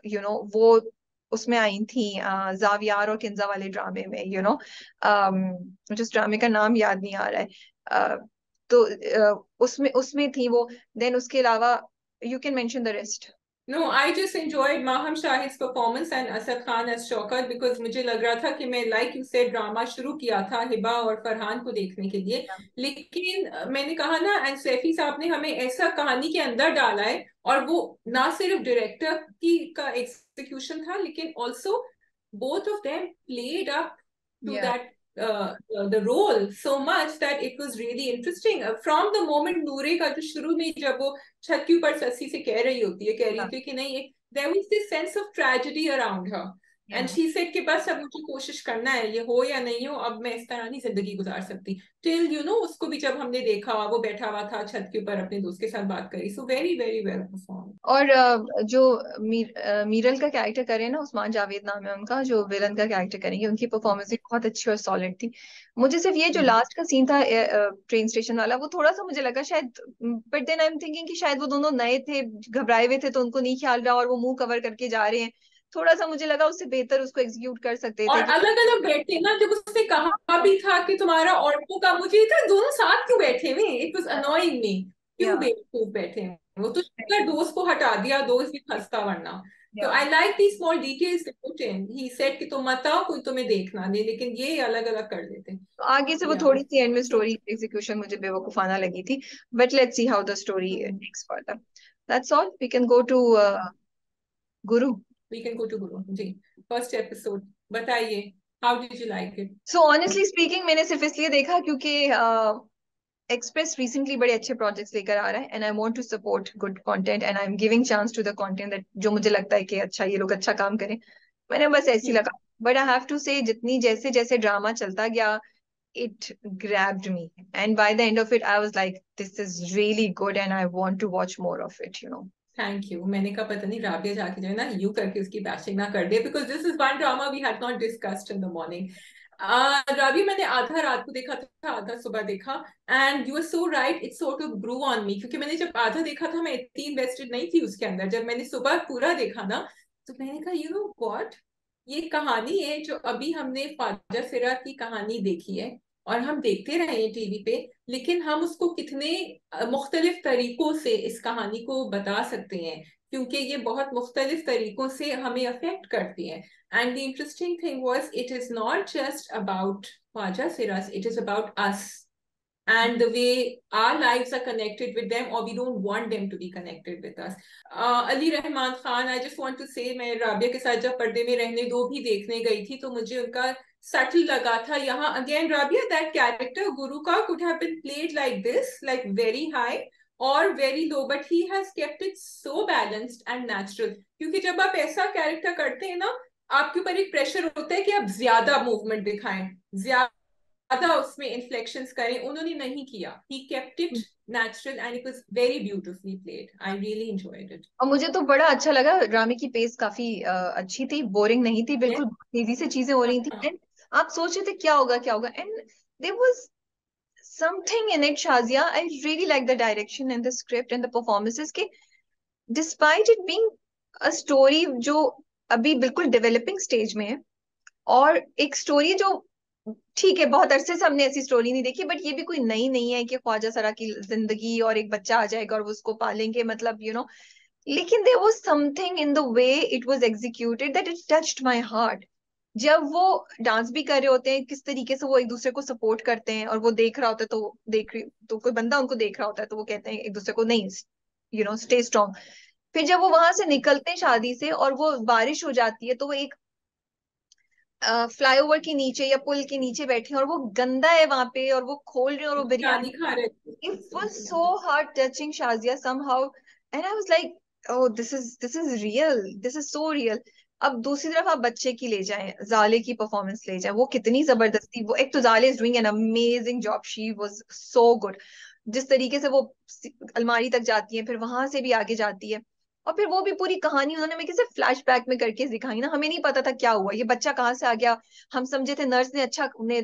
वो उसमें आई थी जावियार और किंजा वाले ड्रामे में. जिस ड्रामे का नाम याद नहीं आ रहा है. तो उसमें उसमें थी वो. देन उसके अलावा you can mention the rest. No, I just enjoyed Maham Shahid's performance and Asad Khan as Shaukat because मुझे लग रहा था कि मैं like you said ड्रामा शुरू किया था हिबा और फरहान को देखने के लिए, लेकिन मैंने कहा ना, एंड सैफी साहब ने हमें ऐसा कहानी के अंदर डाला है, और वो ना सिर्फ डायरेक्टर की का एग्जीक्यूशन था लेकिन also both of them played up to Yeah. that the role so much that it was really interesting. From the moment नूरे का जो शुरू में जब वो छत के ऊपर सस्सी से कह रही होती है, कह रही होती है कि नहीं, there was this sense of tragedy around her. And she said कि बस अब मुझे कोशिश करना है, ये हो या नहीं हो, अब मैं इस तरह नहीं जिंदगी गुजार सकती. टिल उसको भी जब हमने देखा वो बैठा हुआ था छत के ऊपर अपने दोस्त के साथ बात करी. So very very well perform. और जो मीरल का कैरेक्टर करे ना, उस्मान जावेद नाम है उनका, जो विलन का कैरेक्टर करेंगे, उनकी परफॉर्मेंस भी बहुत अच्छी और सॉलिड थी. मुझे सिर्फ ये जो लास्ट का सीन था ट्रेन स्टेशन वाला, वो थोड़ा सा मुझे लगा शायद, but then I am thinking कि शायद वो दोनों नए थे, घबराए हुए थे, तो उनको नहीं ख्याल रहा और वो मुंह कवर करके जा रहे हैं. थोड़ा सा मुझे लगा उससे बेहतर उसको एग्जीक्यूट कर सकते और थे. अलग अलग बैठे ना, जब उसने कहा भी था कि तुम्हारा ऑटो का, मुझे था दोनों साथ क्यों बैठे हुए, इट वाज अनोइंग मी. क्यों बेवकूफ बैठे हैं वो? तो दोस्त को हटा दिया, दोस्त भी फंसता वरना. तो I like the small details they put in. He said कि तुम मत आओ, कोई तुम्हें देखना नहीं, लेकिन ये अलग अलग कर देते. तो आगे से वो थोड़ी सी एंड में स्टोरी एग्जीक्यूशन मुझे बेवकूफाना लगी थी, but let's see how the story takes further. That's all. We can go to Guru. We can go to Guru ji. First episode बताइए, how did you like it? So honestly speaking, मैंने सिर्फ इसलिए देखा क्योंकि एक्सप्रेस रिसेंटली बड़े अच्छे प्रोजेक्ट्स लेकर आ रहा है, and I want to support good content, and I am giving chance to the content that जो मुझे लगता है कि अच्छा ये लोग अच्छा काम करें. मैंने बस ऐसी लगा. बट आई हैव टू से जितनी जैसे जैसे ड्रामा चलता गया, it grabbed me, and by the end of it I was like, this is really good and I want to watch more of it. Thank you. मैंने कहा पता नहीं राबिया जाके जो है ना यू करके उसकी बैशिंग ना कर दे, because this is one drama we had not discussed in the morning. Rabia, मैंने आधा रात को देखा था, आधा सुबह देखा, and you are so right, it's sort of grew on me, क्योंकि मैंने जब आधा देखा था मैं इतनी इन्वेस्टेड नहीं थी उसके अंदर. जब मैंने सुबह पूरा देखा ना, तो मैंने कहा यू नो व्हाट, ये कहानी है जो अभी हमने ख्वाजा फिरा की कहानी देखी है और हम देखते रहे हैं टीवी पे, लेकिन हम उसको कितने मुख्तलिफ तरीकों से इस कहानी को बता सकते हैं, क्योंकि ये बहुत मुख्तलिफ तरीकों से हमें अफेक्ट करती है. And the interesting thing was, it is not just about Khwaja Firaz, it is about us and the way our lives are connected with them, or we don't want them to be connected with us. Ali Rahman Khan, I just want to say, मैं राबिया के साथ जब पर्दे में रहने दो भी देखने गई थी तो मुझे उनका सटल लगा था. यहाँ अगेन राबिया, that character गुरु का could have been played like this, like very high, और very low, but he has kept it so balanced and natural. क्योंकि जब आप ऐसा कैरेक्टर करते हैं ना, आपके ऊपर एक प्रेशर होता है कि आप ज्यादा मूवमेंट दिखाएं, ज्यादा उसमें इन्फ्लेक्शंस करें। उन्होंने नहीं किया, he kept it natural and it was very beautifully played. I really enjoyed it. और मुझे तो बड़ा अच्छा लगा, ड्रामे की पेस काफी अच्छी थी, बोरिंग नहीं थी बिल्कुल, तेजी से चीजें हो रही थी। एंड आप सोच रहे थे क्या होगा क्या होगा, and there was something in it Shazia. I really like the direction and the script and the performances के, despite it being a story जो अभी बिल्कुल डेवलपिंग स्टेज में है, और एक स्टोरी जो ठीक है, बहुत अरसे से हमने ऐसी स्टोरी नहीं देखी, बट ये भी कोई नई नहीं है कि ख्वाजा सरा की जिंदगी और एक बच्चा आ जाएगा और वो उसको पालेंगे, मतलब लेकिन there was something in the way it was executed that it touched my heart. जब वो डांस भी कर रहे होते हैं, किस तरीके से वो एक दूसरे को सपोर्ट करते हैं, और वो देख रहा होता है तो कोई बंदा उनको देख रहा होता है तो वो कहते हैं एक दूसरे को, नहीं स्टे स्ट्रांग। फिर जब वो वहां से निकलते हैं शादी से और वो बारिश हो जाती है, तो वो एक फ्लाईओवर के नीचे या पुल के नीचे बैठे हैं और वो गंदा है वहां पे, और वो खोल रहे हैं और वो बिरयानी, बिरयानी खा रहे it was थे। so heart touching, Shazia, somehow. And I was like, oh, this is real, this is so real. अब दूसरी तरफ आप बच्चे की ले जाएं, जाले की परफॉर्मेंस ले जाएं, वो कितनी जबरदस्ती, वो एक तो जाले is doing an amazing job, she was so good. जिस तरीके से वो अलमारी तक जाती है, फिर वहां से भी आगे जाती है, और फिर वो भी पूरी कहानी उन्होंने मेरे से फ्लैशबैक में करके दिखाई ना, हमें नहीं पता था क्या हुआ, ये बच्चा कहाँ से आ गया। हम समझे थे नर्स ने अच्छा उन्हें,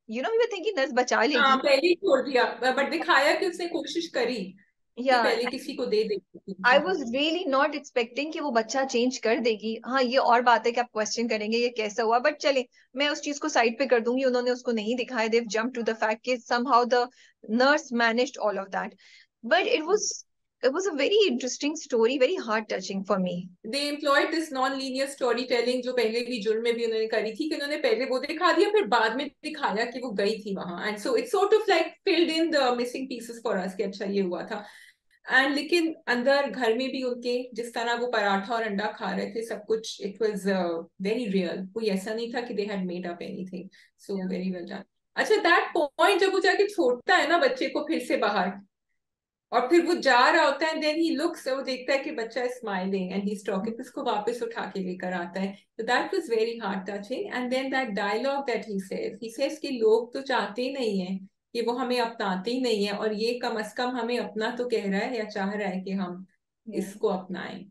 वी वर थिंकिंग नर्स बचा हाँ, लेगी। पहले ही छोड़ दिया, बट दिखाया कि उसने कोशिश करी कि या पहले किसी को दे दे। I was really not expecting कि वो बच्चा चेंज कर देगी। हाँ, ये और बात है कि आप क्वेश्चन करेंगे ये कैसा हुआ, बट चले, मैं उस चीज को साइड पे कर दूंगी, उन्होंने उसको नहीं दिखाया, देव जंप टू द फैक्ट कि somehow the nurse managed all of that. But it was a very interesting story, very heart touching for me. They employed this non linear story telling, जो पहले भी जुर्म में भी उन्होंने करी थी, कि उन्होंने पहले वो दिखा दिया, फिर बाद में दिखाया कि वो गई थी वहां, and so it's sort of like filled in the missing pieces for us कि अच्छा ये हुआ था। एंड लेकिन अंदर घर में भी उनके जिस तरह वो पराठा और अंडा खा रहे थे, सब कुछ इट वाज वेरी रियल। कोई ऐसा नहीं था कि they had made up anything. So very well done. अच्छा, दैट पॉइंट जब वो जाके छोड़ता है ना बच्चे को फिर से बाहर, और फिर वो जा रहा होता है, देन ही लुक्स, वो देखता है कि बच्चा है smiling and he is talking, उसको वापस उठा के लेकर आता है। तो that was very heart touching. And then that dialogue that he says कि लोग तो चाहते ही नहीं है, कि वो हमें अपनाते ही नहीं है, और ये कम से कम हमें अपना तो कह रहा है या चाह रहा है कि हम इसको अपनाएं।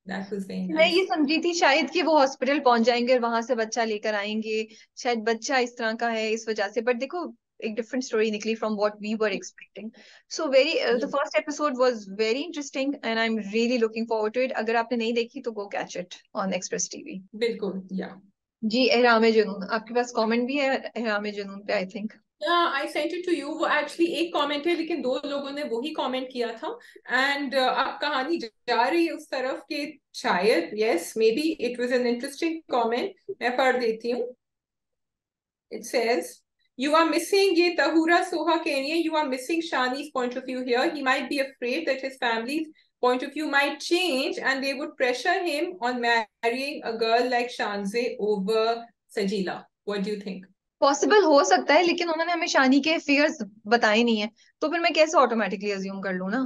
दैट वाज वेरी मैं ये नाइस। समझी थी शायद कि वो हॉस्पिटल पहुंच जाएंगे और वहां से बच्चा लेकर आएंगे, शायद बच्चा इस तरह का है इस वजह से, बट देखो एक डिफरेंट स्टोरी निकली from what we were expecting. So very the first episode was very interesting and I am really looking forward to it. अगर आपने नहीं देखी तो go catch it on Express TV. बिल्कुल, या जी, एहराम जुनून, आपके पास कमेंट भी है एहराम जुनून पे I think. I sent it to you. वो एक्चुअली एक कमेंट है, लेकिन दो लोगों ने वही कमेंट किया था। एंड अब कहानी जा रही है उस तरफ के, शायद, yes, may be it was an interesting comment. मैं पढ़ देती हूँ। It says, you are missing, ye Tahura Soha Kenya, you are missing Shani's point of view here. He might be afraid that his family's point of view might change and they would pressure him on marrying a girl like Shanze over Sajila. What do you think? Possible हो सकता है, लेकिन उन्होंने हमें शानी के figures बताए नहीं है, तो फिर मैं कैसे ऑटोमेटिकली अज्यूम कर लूँ ना।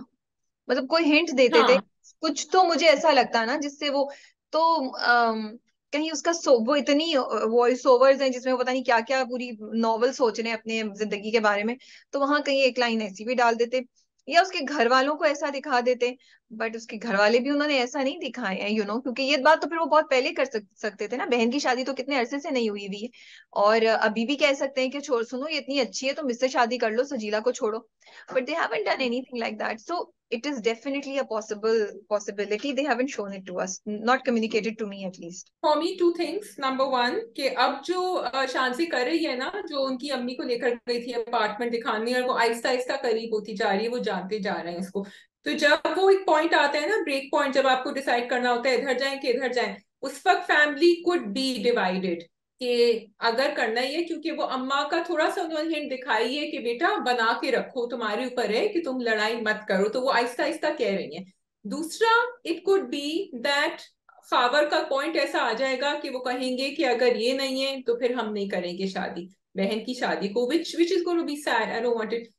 मतलब कोई हिंट देते थे हाँ, कुछ, तो मुझे ऐसा लगता है ना जिससे वो, तो कहीं उसका वो इतनी वॉइस ओवर्स हैं जिसमें वो पता नहीं क्या क्या पूरी नॉवल सोच रहे हैं अपने जिंदगी के बारे में, तो वहां कहीं एक लाइन ऐसी भी डाल देते, या उसके घर वालों को ऐसा दिखा देते। बट उसके घर वाले भी उन्होंने ऐसा नहीं दिखाए हैं, क्योंकि ये बात तो फिर वो बहुत पहले कर सकते थे ना, बहन की शादी तो कितने अरसे से नहीं हुई हुई है। और अभी भी कह सकते हैं कि छोड़, सुनो ये इतनी अच्छी है तो मुझसे शादी कर लो, सजीला को छोड़ो। But they haven't done anything like that. So it is definitely a possibility. They haven't shown it to us, not communicated to me at least. For me two things. Number one, कि अब जो शांति कर रही है ना, जो उनकी अम्मी को लेकर गई थी अपार्टमेंट दिखाने, और वो आहिस्ता आहिस्ता करीब होती जा रही है, वो जानते जा रहे हैं उसको। तो जब वो एक पॉइंट आता है ना, ब्रेक पॉइंट, जब आपको डिसाइड करना होता है इधर जाएं कि इधर जाएं, उस वक्त फैमिली कुड बी डिवाइडेड, कि अगर करना ही है, क्योंकि वो अम्मा का थोड़ा सा उन्होंने हिंट दिखाई है कि बेटा बना के रखो, तुम्हारे ऊपर है कि तुम लड़ाई मत करो, तो वो आहिस्ता आहिस्ता कह रही है। दूसरा, इट कुड बी दैट फावर का पॉइंट ऐसा आ जाएगा कि वो कहेंगे कि अगर ये नहीं है तो फिर हम नहीं करेंगे शादी, बहन की शादी को, which which is going to be sad, I don't want it.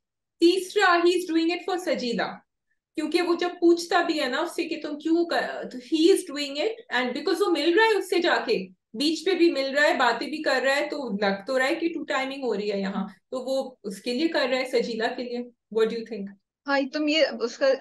तीसरा, he is doing it for Sajeela. क्योंकि वो जब पूछता भी है ना उससे कि तुम क्यों कर, तो ही is doing it and because वो मिल रहा है उससे जाके, बीच पे भी मिल रहा है, बातें भी कर रहा है, तो लग तो रहा है कि टू टाइमिंग हो रही है यहाँ, तो वो उसके लिए कर रहा है, सजीला के लिए। What do you think? हाँ, तुम ये उसका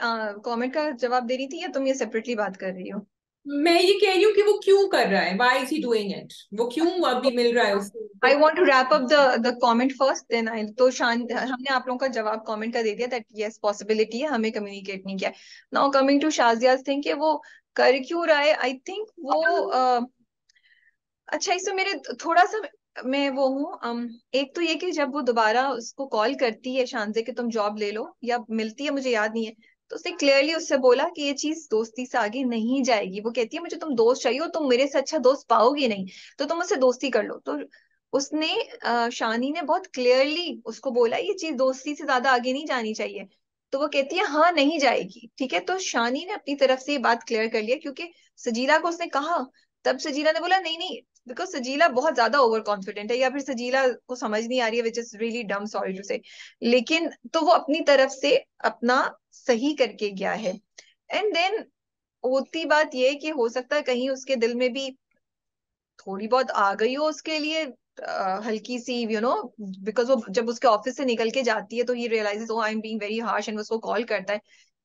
कमेंट का जवाब दे रही थी या तुम ये सेपरेटली बात कर रही हो? मैं ये कह रही हूँ कि वो क्यों कर रहा है, why is he doing it, वो क्यों अभी मिल रहा है उससे आई तो। Want to wrap up the comment first, then I, तो शान हमने आप लोगों का जवाब कमेंट का दे दिया दैट यस पॉसिबिलिटी है, हमें कम्युनिकेट नहीं किया। नाउ कमिंग टू शाजियाज थिंग कि वो कर क्यों रहा है, आई थिंक वो अच्छा, इसमें मेरे थोड़ा सा मैं वो हूँ एक तो ये कि जब वो दोबारा उसको कॉल करती है शानजे कि तुम जॉब ले लो, या मिलती है मुझे याद नहीं है, तो उसने क्लियरली उससे बोला कि ये चीज दोस्ती से आगे नहीं जाएगी। वो कहती है मुझे तुम दोस्त चाहिए, तुम मेरे से अच्छा दोस्त पाओगी नहीं, तो तुम मुझसे दोस्ती कर लो। तो उसने शानी ने बहुत क्लियरली उसको बोला ये चीज दोस्ती से ज्यादा आगे नहीं जानी चाहिए। तो वो कहती है हाँ नहीं जाएगी, ठीक है। तो शानी ने अपनी तरफ से ये बात क्लियर कर लिया, क्योंकि सजीला को उसने कहा, तब सजीला ने बोला नहीं नहीं, बिकॉज सजीला बहुत ज्यादा ओवर कॉन्फिडेंट है, या फिर सजीला को समझ नहीं आ रही है, विच इज रियली डम, सॉरी टू से। लेकिन तो वो अपनी तरफ से अपना सही करके गया है। एंड देन होती बात ये कि हो सकता है कहीं उसके दिल में भी थोड़ी बहुत आ गई हो उसके लिए हल्की सी, बिकॉज वो जब उसके ऑफिस से निकल के जाती है तो he realizes oh I am being very harsh, and उसको कॉल करता है।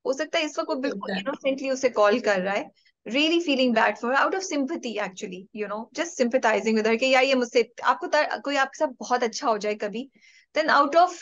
हो सकता है इस वक्त वो बिल्कुल इनोसेंटली उसे कॉल कर रहा है, really feeling bad for out of sympathy actually, just sympathizing with her कि यार ये मुझसे आपको कोई आपके साथ बहुत अच्छा हो जाए कभी, देन आउट ऑफ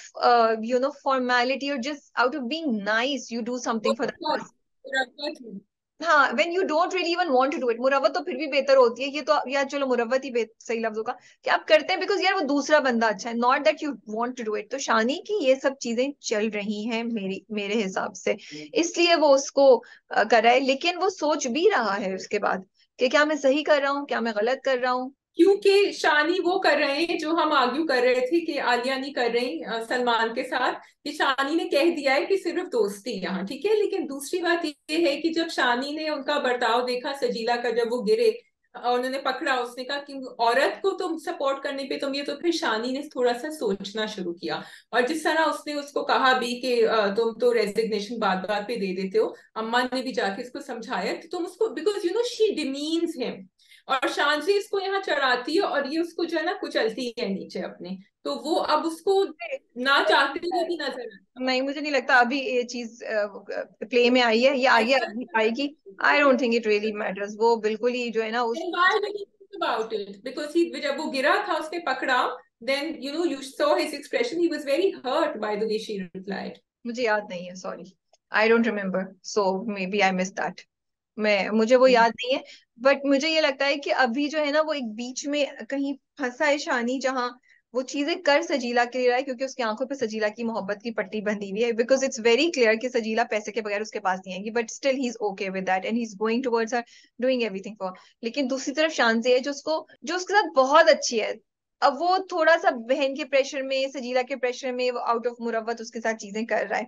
फॉर्मेलिटी और just out of being nice you do something for that. हाँ, when you don't really even want to do it, मुरव्वत तो फिर भी बेहतर होती है, ये तो यार चलो मुरव्वत ही सही लफ्ज होगा कि आप करते हैं बिकॉज यार वो दूसरा बंदा अच्छा है, not that you want to do it. तो शानी की ये सब चीजें चल रही हैं मेरे हिसाब से, इसलिए वो उसको कर रहा है। लेकिन वो सोच भी रहा है उसके बाद कि क्या मैं सही कर रहा हूँ, क्या मैं गलत कर रहा हूँ। क्योंकि शानी वो कर रहे हैं जो हम आर्ग्यू कर रहे थे कि आलिया नहीं कर रही सलमान के साथ, कि शानी ने कह दिया है कि सिर्फ दोस्ती यहाँ ठीक है। लेकिन दूसरी बात ये है कि जब शानी ने उनका बर्ताव देखा सजीला का, जब वो गिरे और उन्होंने पकड़ा, उसने कहा कि औरत को तुम सपोर्ट करने पे तुम ये, तो फिर शानी ने थोड़ा सा सोचना शुरू किया। और जिस तरह उसने उसको कहा भी कि तुम तो रेजिग्नेशन बात बात पे दे देते हो, अम्मा ने भी जाके उसको समझाया कि तुम उसको, बिकॉज शी डिमीन्स हिम, और शांति इसको यहाँ चढ़ाती है और ये उसको जो है ना कुचलती है नीचे अपने, तो वो अब उसको ना मुझे नहीं चाहते लगता हुए है, भी नजर आता नहीं मुझे नहीं लगता अभी ये चीज प्ले में आई है, ये है। आगे आएगी। आई don't think it really matters, वो बिल्कुल ही जो है ना उस Then why did he think about it? Because he, जब वो गिरा था उसने पकड़ा, then you saw his expression, he was very hurt by the way she replied. मुझे याद नहीं है, sorry, I don't remember, so maybe I miss that. मुझे वो याद नहीं है। बट मुझे ये लगता है कि अभी जो है ना वो एक बीच में कहीं फंसा है शानी, जहाँ वो चीजें कर सजीला के लिए रहा है, क्योंकि उसकी आंखों पे सजीला की मोहब्बत की पट्टी बंधी हुई है, बिकॉज इट्स वेरी क्लियर कि सजीला पैसे के बगैर उसके पास नहीं आएगी, but still he is okay with that and he is going towards her, doing everything for. लेकिन दूसरी तरफ शांति है जो उसके साथ बहुत अच्छी है। अब वो थोड़ा सा बहन के प्रेशर में, सजीला के प्रेशर में, वो आउट ऑफ मुरव्वत उसके साथ चीजें कर रहा है,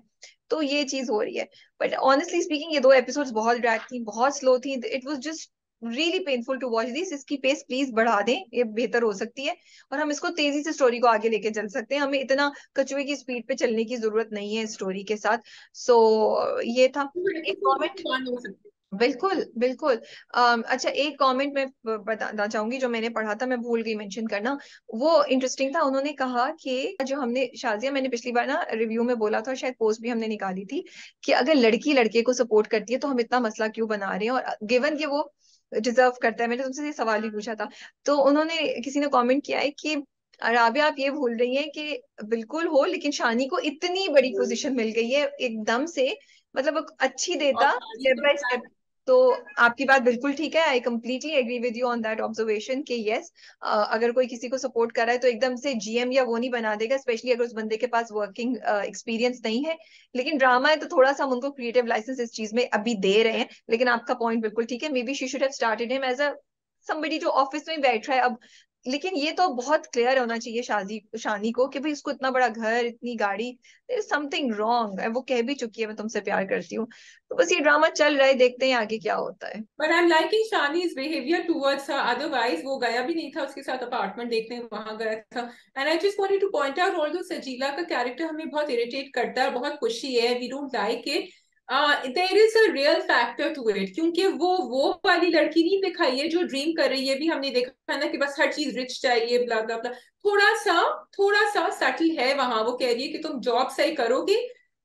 तो ये चीज हो रही है। बट ऑनेस्टली स्पीकिंग ये दो एपिसोड्स बहुत ड्रैग थी, बहुत स्लो थी, it was just really painful to watch this. इसकी पेस प्लीज बढ़ा दें, ये बेहतर हो सकती है, और हम इसको तेजी से स्टोरी को आगे लेके चल सकते हैं, हमें इतना कछुए की स्पीड पे चलने की जरूरत नहीं है स्टोरी के साथ। सो ये था। एक कमेंट, हो सकते बिल्कुल बिल्कुल। अच्छा, एक कमेंट मैं बताना चाहूंगी जो मैंने पढ़ा था, मैं भूल गई मेंशन करना, वो इंटरेस्टिंग था। उन्होंने कहा कि जो हमने शाजिया, मैंने पिछली बार ना रिव्यू में बोला था, शायद पोस्ट भी हमने निकाली थी, कि अगर लड़की लड़के को सपोर्ट करती है तो हम इतना मसला क्यों बना रहे हैं, और गिवन कि वो डिजर्व करता है। मैंने तुमसे ये सवाल भी पूछा था, तो उन्होंने, किसी ने कमेंट किया है कि राबिया आप ये भूल रही हैं कि बिल्कुल हो, लेकिन शानी को इतनी बड़ी पोजीशन मिल गई है एकदम से, मतलब वो अच्छी और देता शादी स्टेप तो बाय स्टेप। तो आपकी बात बिल्कुल ठीक है, I completely agree with you on that observation कि यस, अगर कोई किसी को सपोर्ट कर रहा है तो एकदम से जीएम या वो नहीं बना देगा, स्पेशली अगर उस बंदे के पास वर्किंग एक्सपीरियंस नहीं है। लेकिन ड्रामा है तो थोड़ा सा हम उनको क्रिएटिव लाइसेंस इस चीज में अभी दे रहे हैं। लेकिन आपका पॉइंट बिल्कुल ठीक है, maybe she should have started him as a somebody जो ऑफिस में बैठ रहा है अब। लेकिन ये तो बहुत क्लियर होना चाहिए शानी को कि भाई उसको इतना बड़ा घर, इतनी गाड़ी, देयर इज समथिंग रॉन्ग, वो कह भी चुकी है मैं तुमसे प्यार करती हूँ। तो बस ये ड्रामा चल रहा है, देखते हैं आगे क्या होता है। But I am liking Shani's behaviour towards her, otherwise वो गया भी नहीं था उसके साथ अपार्टमेंट देखने, वहां गया था। And I just wanted to point out, although Sajeela का कैरेक्टर हमें बहुत इरिटेट करता है, बहुत खुशी है, we don't like it, there is a real factor to it, क्योंकि वो वाली लड़की नहीं दिखाई है जो ड्रीम कर रही है। भी हमने देखा है ना कि बस हर चीज रिच चाहिए, ब्ला ब्ला ब्ला। थोड़ा सा थोड़ा सा सटल है वहां। वो कह रही है कि तुम जॉब सही करोगे,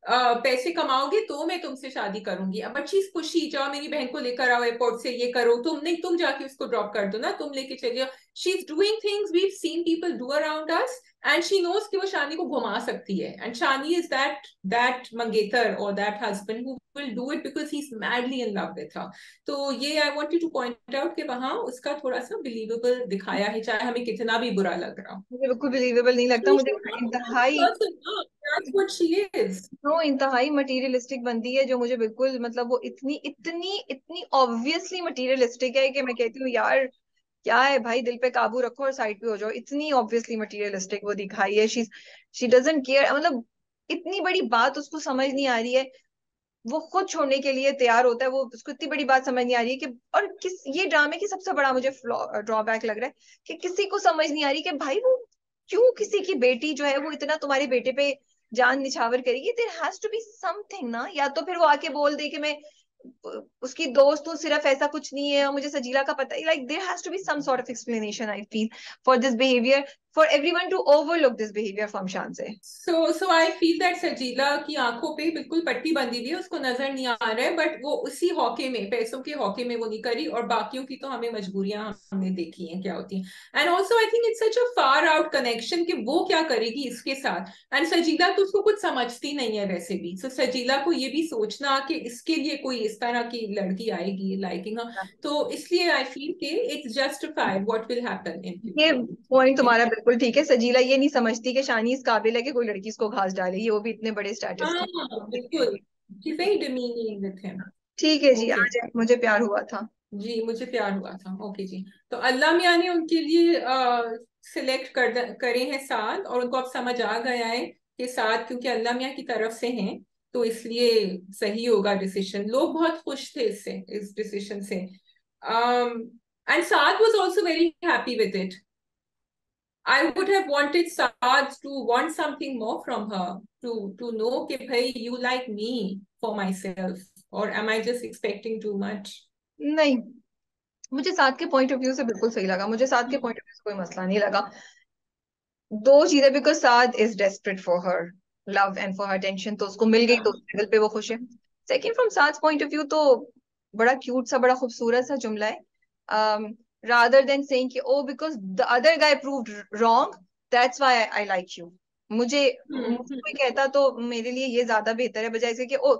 पैसे कमाओगे तो मैं तुमसे शादी करूंगी। अब अच्छी खुशी, जाओ मेरी बहन को लेकर आओ एयरपोर्ट से, ये करो। तुम नहीं, तुम जाके उसको ड्रॉप कर दो ना, तुम लेके चलिए। She is doing things we seen people do around us, and she knows कि वो शानी को घुमा सकती है। एंड शानी इज दैट मंगेतर और that husband who will do it because he is madly in love with her. तो ये आई वांटेड टू पॉइंट आउट कि वहां उसका थोड़ा सा बिलीवेबल दिखाया है, चाहे हमें कितना भी बुरा लग रहा हो। मुझे बिल्कुल बिलीवेबल नहीं लगता, She's मुझे not a इंतहाई, person, no, that's what she is. वो इंतहाई मटीरियलिस्टिक बनती है, जो मुझे बिल्कुल मतलब वो इतनी इतनी इतनी ऑब्वियसली मटीरियलिस्टिक है कि मैं कहती हूँ यार क्या है भाई, दिल पे काबू रखो और साइड पे हो जाओ। इतनी ऑब्वियसली मटीरियलिस्टिक वो दिखाई है। शी डजंट केयर, मतलब इतनी बड़ी बात उसको समझ नहीं आ रही है, वो खुद छोड़ने के लिए तैयार होता है। वो उसको इतनी बड़ी बात समझ नहीं आ रही है कि, और किस ये ड्रामे की सबसे बड़ा मुझे ड्रॉबैक लग रहा है कि किसी को समझ नहीं आ रही कि भाई वो क्यों किसी की बेटी जो है वो इतना तुम्हारे बेटे पे जान निछावर करेगी। There has to be something ना, या तो फिर वो आके बोल दे कि मैं उसकी दोस्त हूँ, सिर्फ ऐसा कुछ नहीं है, मुझे सजीला का पता है। Like there has to be some sort of explanation I feel for this behaviour, for everyone to overlook this behaviour from Shaan. So I feel that सजीला की आंखों पे बिल्कुल पट्टी बंधी हुई है, उसको नजर नहीं आ रहा है, बट वो उसी हॉके में, पैसों के हॉके में वो नहीं करी। और बाकियों की तो हमें मजबूरियां हमने देखी हैं क्या होती हैं। And also I think it's such a far out connection कि वो क्या करेगी इसके साथ। एंड सजीला तो उसको कुछ समझती नहीं है वैसे भी। सो सजीला को ये भी सोचना कि इसके लिए कोई इस तरह की लड़की आएगी लाइकिंग, तो इसलिए आई फील कि it's justified what will happen in ये फ्यूचर। पॉइंट तुम्हारा बिल्कुल ठीक है। सजीला ये नहीं समझती कि शानी इस काबिल है कि कोई लड़की इसको घास डालेगी, वो भी इतने बड़े स्टेटस की। हाँ बिल्कुल, she very demeaning with him. ठीक है जी, ओके आज मुझे प्यार हुआ था। जी, मुझे प्यार हुआ था। ओके जी। तो अल्लाह मियाँ ने उनके लिए सिलेक्ट करे हैं साद, और उनको अब समझ आ गया है कि साद क्योंकि अल्लाह मियाँ की तरफ से हैं, तो इसलिए सही होगा डिसीजन। लोग बहुत खुश थे इससे, इस डिसीजन से। And Saad was also very happy with it. I would have wanted Saad to want something more from her, to know कि भाई you like me for myself, or am I just expecting too much? नहीं, मुझे साथ के point of view से बिल्कुल सही लगा, मुझे साथ के पॉइंट ऑफ व्यू से कोई मसला नहीं लगा। दो चीजें, because Saad is desperate for her love and for her attention, तो उसको मिल गई तो हाँ उस लेवल पे वो खुश है। Second, from Saad point of view तो बड़ा क्यूट सा, बड़ा खूबसूरत सा जुमला है। रादर देन सेइंग कि oh because the other guy proved wrong, that's why I like you. मुझे कोई हम्म। कहता तो मेरे लिए ये ज्यादा बेहतर है, बजाय इसके कि ओ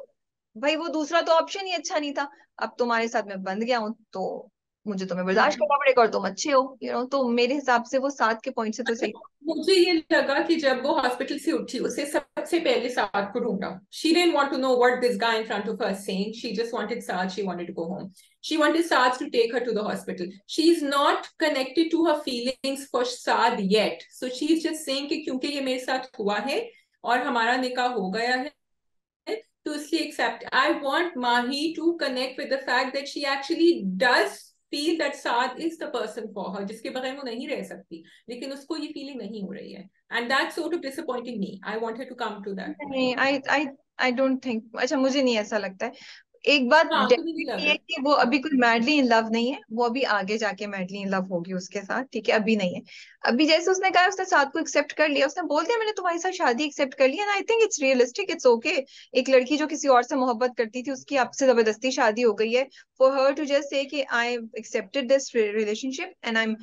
भाई वो दूसरा तो ऑप्शन ही अच्छा नहीं था, अब तुम्हारे साथ मैं बंध गया हूँ तो मुझे तुम्हें बर्दाश्त हम्म। करना पड़ेगा और तुम अच्छे हो, तो मेरे हिसाब से वो साथ के पॉइंट से तो अच्छा, सही। मुझे ये लगा कि जब वो हॉस्पिटल से उठी उसे सबसे पहले साद को ढूंढा। She didn't want to know what this guy in front of her saying, she just wanted Saad, she wanted to go home, she wanted Saad to take her to the hospital. She's not connected to her feelings for Saad yet, so she's just saying कि क्योंकि ये मेरे साथ हुआ है और हमारा निकाह हो गया है, तो इसलिए accept. I want Mahi to connect with the fact that she actually does feel that Saad is the person for her, जिसके बगैर वो नहीं रह सकती, लेकिन उसको ये फीलिंग नहीं हो रही है। And that's sort of disappointing me. I want her to come to that नहीं, point. आई डोंट थिंक, अच्छा मुझे नहीं ऐसा लगता है। एक बात हाँ, तुम्हें नहीं डेफिनेटली लग है रहा। कि वो अभी कोई मैडली इन लव नहीं है, वो अभी आगे जाके मैडली इन लव होगी उसके साथ, ठीक है, अभी नहीं है। अभी जैसे उसने कहा उसने साथ को एक्सेप्ट कर लिया, उसने बोल दिया मैंने तुम्हारे साथ शादी एक्सेप्ट कर लिया, ना आई think it's realistic, it's okay. एक लड़की जो किसी और से मोहब्बत करती थी, उसकी आपसे जबरदस्ती शादी हो गई है, for her to just say कि I accepted this relationship and I M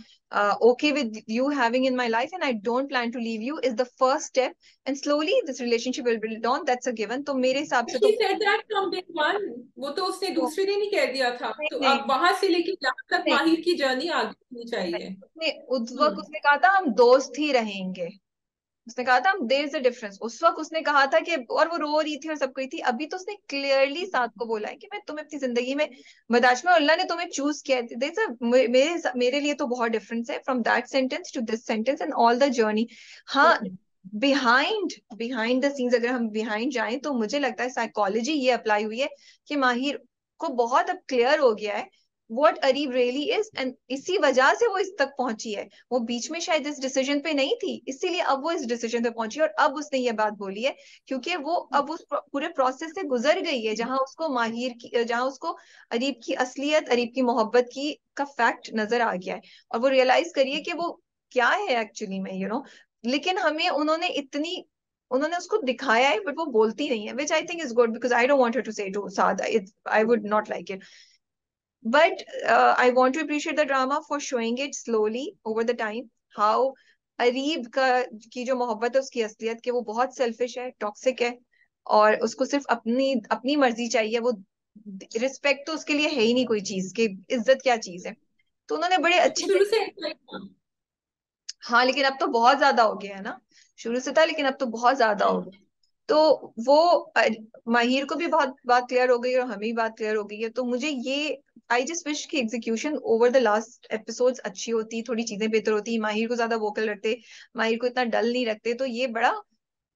okay with you having in my life and I don't plan to leave you is the first step, and slowly this relationship will build on, that's a given। तो मेरे हिसाब से She तो said that from day one. वो तो उसने तो दूसरे दिन ही कह दिया था। नहीं तो नहीं अब वहां से लेके यहाँ तक नहीं माहिर की जर्नी आगे होनी चाहिए। उसने उस वक्त हम्म। उसने कहा था हम दोस्त ही रहेंगे, उसने कहा था हम, देयर इज अ डिफरेंस। उस वक्त उसने कहा था कि, और वो रो रही थी और सब कोई थी, अभी तो उसने क्लियरली साथ को बोला है कि मैं तुम्हें अपनी जिंदगी में बर्दाश्त में, अल्लाह ने तुम्हें चूज किया है। मेरे लिए तो बहुत डिफरेंस है from that sentence to this sentence and all the journey. हाँ, okay. Behind behind the scenes अगर हम बिहाइंड जाएं तो मुझे लगता है साइकोलॉजी ये अप्लाई हुई है कि माहिर को बहुत अब क्लियर हो गया है what Areeb really is, and इसी वजह से वो इस तक पहुंची है। वो बीच में शायद इस डिसीजन पे नहीं थी, इसीलिए अब वो इस डिसीजन पे पहुंची, और अब उसने ये बात बोली है क्योंकि वो अब उस पूरे प्रोसेस से गुजर गई है, जहां उसको माहिर की, जहां उसको अरीब की असलियत, अरीब की मोहब्बत की का फैक्ट नजर आ गया है, और वो रियलाइज करिए कि वो क्या है एक्चुअली में, लेकिन हमें उन्होंने उसको दिखाया है, बट वो बोलती नहीं है, which I think is good, because I don't want her to say to Saad, I would not like it, but I want to appreciate the drama for showing it slowly over the time, how Areeb का की जो मोहब्बत है, उसकी असलियत, कि वो बहुत सेल्फिश है, टॉक्सिक है, और उसको सिर्फ अपनी अपनी मर्जी चाहिए, वो रिस्पेक्ट तो उसके लिए है ही नहीं कोई चीज, कि इज्जत क्या चीज है। तो उन्होंने बड़े अच्छे शुरू से तरीके, हाँ लेकिन अब तो बहुत ज्यादा हो गया है ना, शुरू से था लेकिन अब तो बहुत ज्यादा हो गया। तो वो माहिर को भी बहुत बात क्लियर हो गई और हमें भी बात क्लियर हो गई है, तो मुझे ये आई जस्ट विश की execution over the last episodes अच्छी होती, थोड़ी चीजें बेहतर होती, माहिर को ज्यादा वोकल रखते, माहिर को इतना डल नहीं रखते, तो ये बड़ा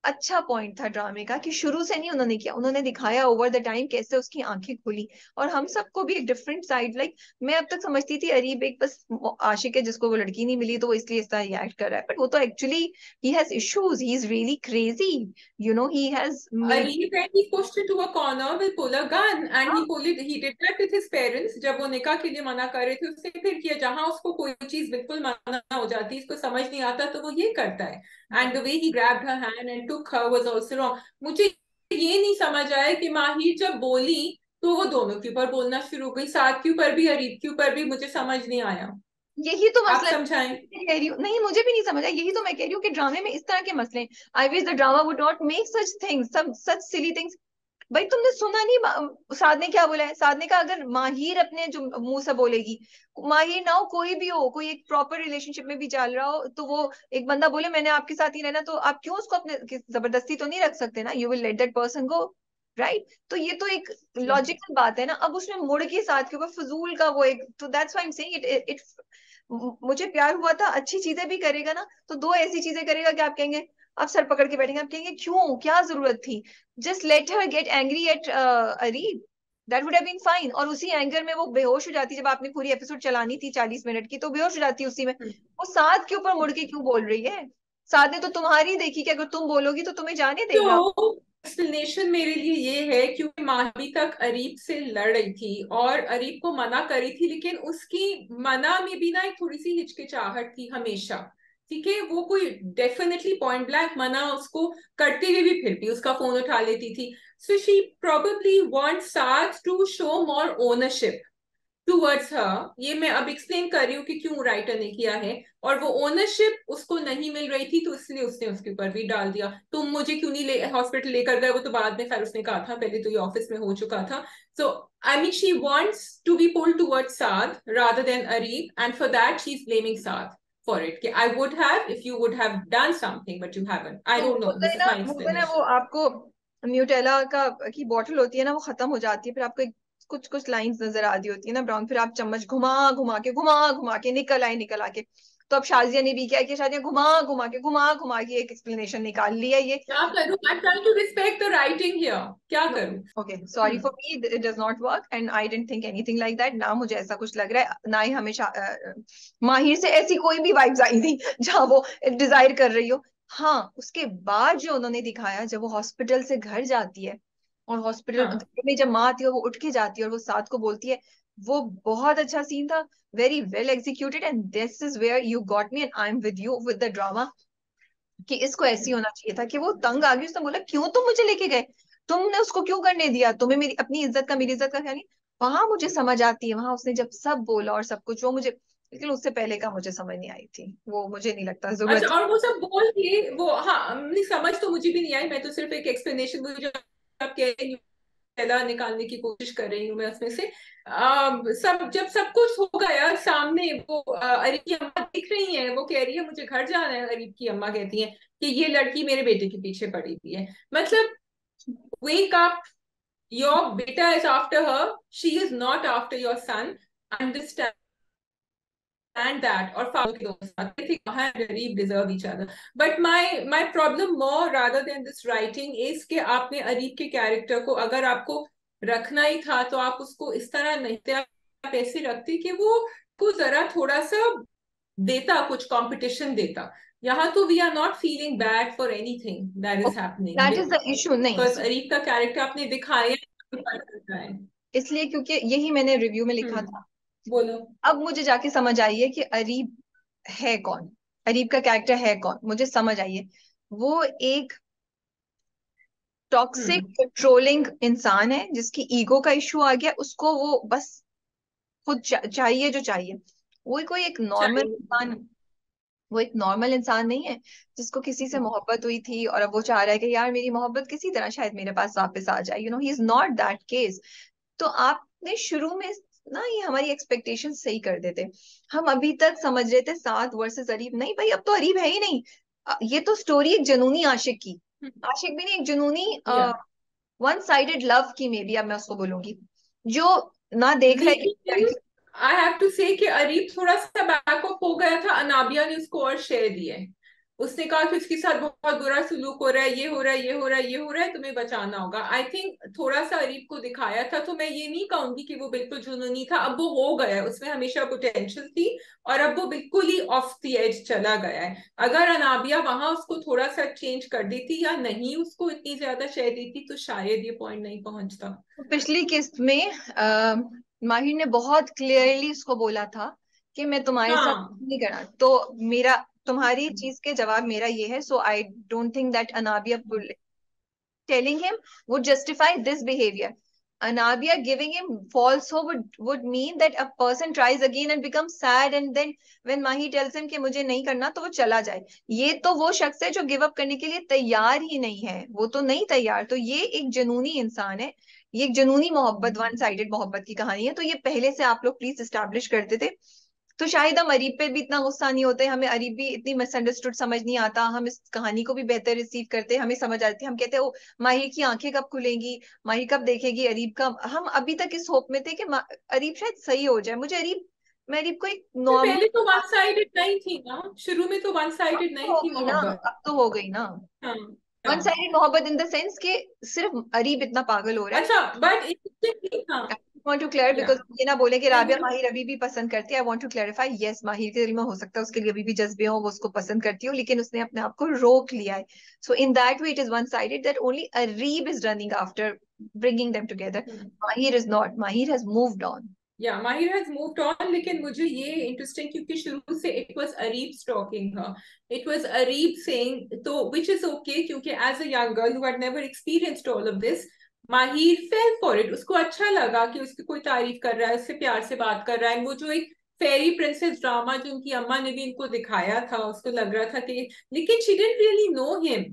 अच्छा पॉइंट था ड्रामे का, कि शुरू से नहीं उन्होंने किया, उन्होंने दिखाया ओवर द टाइम कैसे उसकी आंखें खुली, और हम सबको भी एक डिफरेंट साइड, लाइक मैं अब तक समझती थी अरीब एक बस आशिक है जिसको वो लड़की नहीं मिली तो वो इसलिए इस तरह रिएक्ट कर रहा है, बट वो तो actually he has issues, he is really crazy, he has may be. Ali, when he pushed it to a corner will pull a gun and he did that with his parents जब वो निकाह के लिए मना कर रहे थे, उसने फिर किया, जहां उसको कोई चीज बिल्कुल मना हो जाती है, इसको समझ नहीं आता तो वो ये करता है। And the way he grabbed her hand and took her was also wrong. मुझे ये नहीं समझ आया कि माहिर जब बोली तो वो दोनों के ऊपर बोलना शुरू हो गई, साथ के ऊपर भी अरीब के ऊपर भी, मुझे समझ नहीं आया। यही तो आप मसला है, समझाएं। मैं कह रही हूँ, नहीं मुझे भी नहीं समझ आया, यही तो मैं कह रही हूँ कि ड्रामे में इस तरह के मसले, I wish the drama would not make such things, सब सच सिली थिंग्स। भाई तुमने सुना नहीं साध ने क्या बोला है, साध ने कहा अगर माहिर अपने जो मुंह से बोलेगी, माहिर ना हो कोई भी हो, कोई एक प्रॉपर रिलेशनशिप में भी चल रहा हो, तो वो एक बंदा बोले मैंने आपके साथ ही रहना, तो आप क्यों उसको अपने जबरदस्ती तो नहीं रख सकते ना, you will let that person go, right. तो ये तो एक लॉजिकल बात है ना, अब उसने मुड़ के साथ के ऊपर फजूल का वो एक, तो that's why I am saying it it मुझे प्यार हुआ था, अच्छी चीजें भी करेगा ना, तो दो ऐसी चीजें करेगा कि आप कहेंगे, आप सर पकड़ के बैठेंगे, आप कहेंगे क्यों, क्या जरूरत थी, just let her get angry at Areeb, that would have been fine, और उसी एंगर में वो बेहोश हो जाती, जब आपने पूरी एपिसोड चलानी थी 40 मिनट की, तो बेहोश हो जाती उसी में, वो साथ के ऊपर मुड़ के क्यों बोल रही है, साथ ने तो तुम्हारी देखी कि अगर तुम बोलोगी तो तुम्हें जाने देगा। तो एक्सप्लेनेशन मेरे लिए ये है क्योंकि माही तक अरीब से लड़ रही थी और अरीब को मना करी थी, लेकिन उसकी मना में भी ना एक थोड़ी सी हिचकिचाहट थी हमेशा। ठीक है, वो कोई डेफिनेटली पॉइंट ब्लैंक मना उसको करते हुए भी फिर भी उसका फोन उठा लेती थी। So she probably wants Saad to show more ownership towards her. ये मैं अब एक्सप्लेन कर रही हूँ कि क्यों राइटर ने किया है, और वो ओनरशिप उसको नहीं मिल रही थी तो इसलिए उसने उसके ऊपर भी डाल दिया, तुम मुझे क्यों नहीं हॉस्पिटल लेकर गए, वो तो बाद में खैर उसने कहा था, पहले तो ये ऑफिस में हो चुका था। So I mean she wants to be pulled towards Saad rather than Areeb, and for that she is blaming Saad for it, कि I would have if you would have done something but you haven't. I तो don't no, होता है this is ना, my होता है ना, वो explanation. आपको न्यूटेला का की बॉटल होती है ना, वो खत्म हो जाती है, फिर आपको कुछ कुछ लाइंस नजर आ रही होती है ना ब्राउन, फिर आप चम्मच घुमा घुमा के निकल आके, तो अब शाजिया ने भी क्या किया, शाजिया घुमा घुमा के एक एक्सप्लेनेशन निकाल लिया ये। क्या करूं, I am trying to respect the writing here, क्या नो, करूं। Okay sorry for me, it does not work and I don't think anything like that, ना मुझे ऐसा कुछ लग रहा है, ना ही हमेशा माहिर से ऐसी कोई भी वाइब्स आई थी जहां वो डिजायर कर रही हो। हाँ उसके बाद जो उन्होंने दिखाया, जब वो हॉस्पिटल से घर जाती है, और हॉस्पिटल हाँ, में जब माँ आती है वो उठ के जाती है और वो साथ को बोलती है, वो बहुत अच्छा सीन था, very well executed, and this is where you got me and I am with you with the drama, कि इसको ऐसी होना चाहिए था, कि वो तंग आ गई, उसने बोला क्यों तुम मुझे लेके गए, तुमने उसको क्यों करने दिया, तुम्हें मेरी अपनी इज्जत का, मेरी इज्जत का ख्याल नहीं। वहां मुझे समझ आती है, वहां उसने जब सब बोला और सब कुछ वो मुझे, लेकिन उससे पहले का मुझे समझ नहीं आई थी, वो मुझे नहीं लगता अच्छा, जरूरत और वो सब बोल के वो, हाँ नहीं समझ तो मुझे भी नहीं आई, मैं तो सिर्फ एक एक्सप्लेनेशन जो आप कह रही हूँ पहला निकालने की कोशिश कर रही हूँ मैं उसमें से। सब जब सब कुछ हो गया सामने, वो अरीब की अम्मा दिख रही है, वो कह रही है मुझे घर जाना है, अरीब की अम्मा कहती है कि ये लड़की मेरे बेटे के पीछे पड़ी हुई है, मतलब वेक अप, योर बेटा is after her, she is not after your son, understand that, और फारूक के दोस्त I think Maha and Garib deserve each other, but my problem more rather than this writing is कि आपने अरीब के character को अगर आपको रखना ही था तो आप उसको इस तरह नहीं आप ऐसे रखते कि वो को जरा थोड़ा सा देता, कुछ कंपटीशन देता। यहाँ तो we are not feeling bad for anything that is happening, that is the issue. नहीं, बिकॉज अरीब का कैरेक्टर आपने दिखाया है। इसलिए क्योंकि यही मैंने रिव्यू में लिखा था। बोलो। अब मुझे जाके समझ आई है कि अरीब है कौन, अरीब का कैरेक्टर है कौन, मुझे समझ आई है। वो एक टॉक्सिक हम्म। कंट्रोलिंग इंसान है जिसकी ईगो का इशू आ गया, उसको वो बस खुद चाहिए जो चाहिए। वो कोई एक नॉर्मल चाहिए। इंसान, वो एक नॉर्मल इंसान नहीं है जिसको किसी से मोहब्बत हुई थी और अब वो चाह रहा है कि यार मेरी मोहब्बत किसी तरह शायद मेरे पास वापस आ जाए। He is not that case. तो आपने शुरू में ना ये हमारी एक्सपेक्टेशन सही कर देते। हम अभी तक समझ रहे थे साद वर्सेस अरीब, नहीं भाई अब तो अरीब है ही नहीं। ये तो स्टोरी एक जुनूनी आशिक की, आशिक भी नहीं, एक जुनूनी या वन साइडेड लव की, मे बी अब मैं उसको बोलूंगी, जो ना देख रहा है लेकिन कि आई हैव टू से कि अरीब थोड़ा सा बैकअप हो गया था, अनाबिया ने उसको और शेयर दिए। उसने कहा कि उसके साथ बहुत बुरा सलूक हो रहा है, ये हो रहा है, ये हो रहा है, ये हो रहा है, तुम्हें बचाना होगा। आई थिंक थोड़ा सा अरीब को दिखाया था, तो मैं ये नहीं कहूंगी कि वो बिल्कुल जुनूनी था। अब वो हो गया है, उसमें हमेशा पोटेंशियल थी, और अब वो बिल्कुल ही ऑफ द एज चला गया है। अगर अनाबिया वहां उसको थोड़ा सा चेंज कर देती या नहीं उसको इतनी ज्यादा शेयर देती, तो शायद ये पॉइंट नहीं पहुंचता। पिछली किस्त में माहिर ने बहुत क्लियरली उसको बोला था कि मैं तुम्हारे साथ हाँ। नहीं करना। तो मेरा तुम्हारी चीज के जवाब मेरा ये है, so I don't think that Anabia telling him would justify this behavior. Anabia giving him false hope would mean that a person tries again and becomes sad, and then when Mahi tells him कि मुझे नहीं करना तो वो चला जाए। ये तो वो शख्स है जो गिव अप करने के लिए तैयार ही नहीं है, वो तो नहीं तैयार। तो ये एक जुनूनी इंसान है, ये एक जुनूनी मोहब्बत, वन साइडेड मोहब्बत की कहानी है। तो ये पहले से आप लोग प्लीज एस्टैब्लिश करते थे, तो शायद हम अरीब पे भी इतना गुस्सा नहीं होते, हमें अरीब भी इतनी मिसअंडरस्टूड समझ नहीं आता, हम इस कहानी को भी बेहतर रिसीव करते, हमें समझ आती, हम कहते ओ माहिर की आंखें कब खुलेंगी, माहिर कब देखेगी अरीब का। हम अभी तक इस होप में थे कि अरीब शायद सही हो जाए। मुझे अरीब, मैं अरीब को एक तो पहले तो नॉर्मल, वन साइडेड नहीं थी ना, शुरू में तो वन अब साइडेड तो नहीं हो थी गई ना, मोहब्बत। अब तो हो गई ना हाँ। वन हाँ। साइडेड मोहब्बत इन द सेंस कि सिर्फ अरीब इतना पागल हो रहा है। अच्छा, बट इंटरेस्टिंग। हाँ। वांट टू क्लियर, या बिकॉज ये ना बोले कि नहीं, राबिया बोलो। माहिर अभी भी पसंद करती है। I want to clarify, yes Mahir के दिल में हो सकता है उसके लिए अभी भी जज्बे हो, वो उसको पसंद करती हो, लेकिन उसने अपने आप को रोक लिया है। So in that way it is one sided, that only Areeb is running after bringing them together. Mahir is not, Mahir has moved on. Yeah Mahir has moved on, लेकिन मुझे ये इंटरेस्टिंग, क्योंकि शुरू से it was Areeb stalking her, it was Areeb saying, तो which is okay, क्योंकि as a young girl who had never experienced all of this, Mahir fell for it. उसको अच्छा लगा कि उसकी कोई तारीफ कर रहा है, उससे प्यार से बात कर रहा है। वो जो एक फेरी प्रिंसेस ड्रामा जो उनकी अम्मा ने भी इनको दिखाया था, उसको लग रहा था कि, लेकिन she didn't really know him.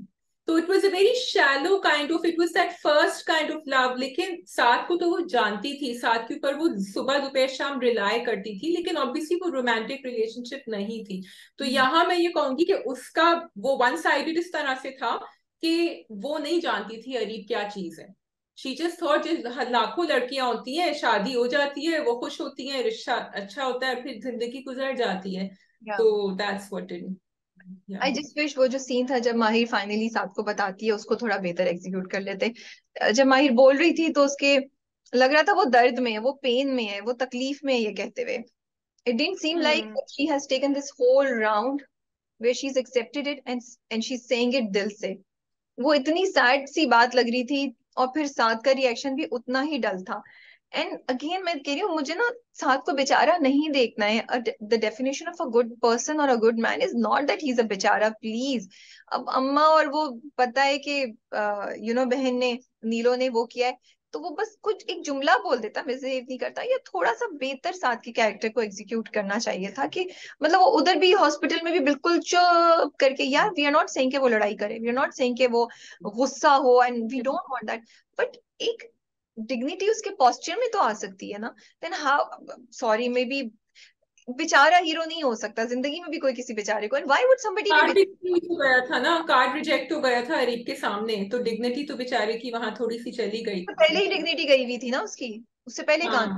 तो it was a very shallow kind of, it was that first kind of love. लेकिन साथ को तो वो जानती थी, साथ के ऊपर वो सुबह दोपहर शाम रिलाय करती थी, लेकिन ऑब्वियसली वो रोमांटिक रिलेशनशिप नहीं थी। तो यहाँ मैं ये कहूंगी कि उसका वो वन साइडेड इस तरह से था कि वो नहीं जानती थी अरीब क्या चीज है। शी जस्ट थॉट, लाखों लड़कियां होती हैं, शादी हो जाती है, वो खुश होती हैं, रिश्ता अच्छा होता है, फिर जिंदगी गुजर जाती है। तो दैट्स व्हाट इट। या आई जस्ट विश वो जो सीन था जब माहिर फाइनली साथ को बताती है, उसको थोड़ा बेहतर एग्जीक्यूट कर लेते। जब माहिर बोल रही थी तो उसके लग रहा था वो दर्द में है, वो पेन में है, वो तकलीफ में है ये कहते हुए। It didn't seem like she has taken this whole round where she's accepted it and she's saying it दिल से। वो इतनी सैड सी बात लग रही थी, और फिर साथ का रिएक्शन भी उतना ही डल था। एंड अगेन मैं कह रही हूँ, मुझे ना साथ को बेचारा नहीं देखना है। The definition of a good person और a good man is not that he is a बेचारा, प्लीज। अब अम्मा और वो पता है कि बहन ने, नीलो ने वो किया है, तो वो बस कुछ एक जुमला बोल देता, मिसबिहेव नहीं करता, या थोड़ा सा बेहतर साथ के कैरेक्टर को एग्जीक्यूट करना चाहिए था कि मतलब वो उधर भी हॉस्पिटल में भी बिल्कुल चुप करके, यार वी आर नॉट सेइंग कि वो लड़ाई करे, वी आर नॉट सेइंग कि वो गुस्सा हो, and we don't want that, but एक डिग्निटी उसके पोस्चर में तो आ सकती है ना। Then how, sorry maybe बेचारा हीरो नहीं हो सकता जिंदगी में भी कोई किसी बेचारे को, and why would somebody card be. भी refuse हो गया था ना, कार्ड रिजेक्ट हो गया था अरीब के सामने, तो डिग्निटी तो बेचारे की वहां थोड़ी सी चली गई तो पहले थी। ही डिग्निटी गई हुई थी ना उसकी, उससे पहले कहाँ थी?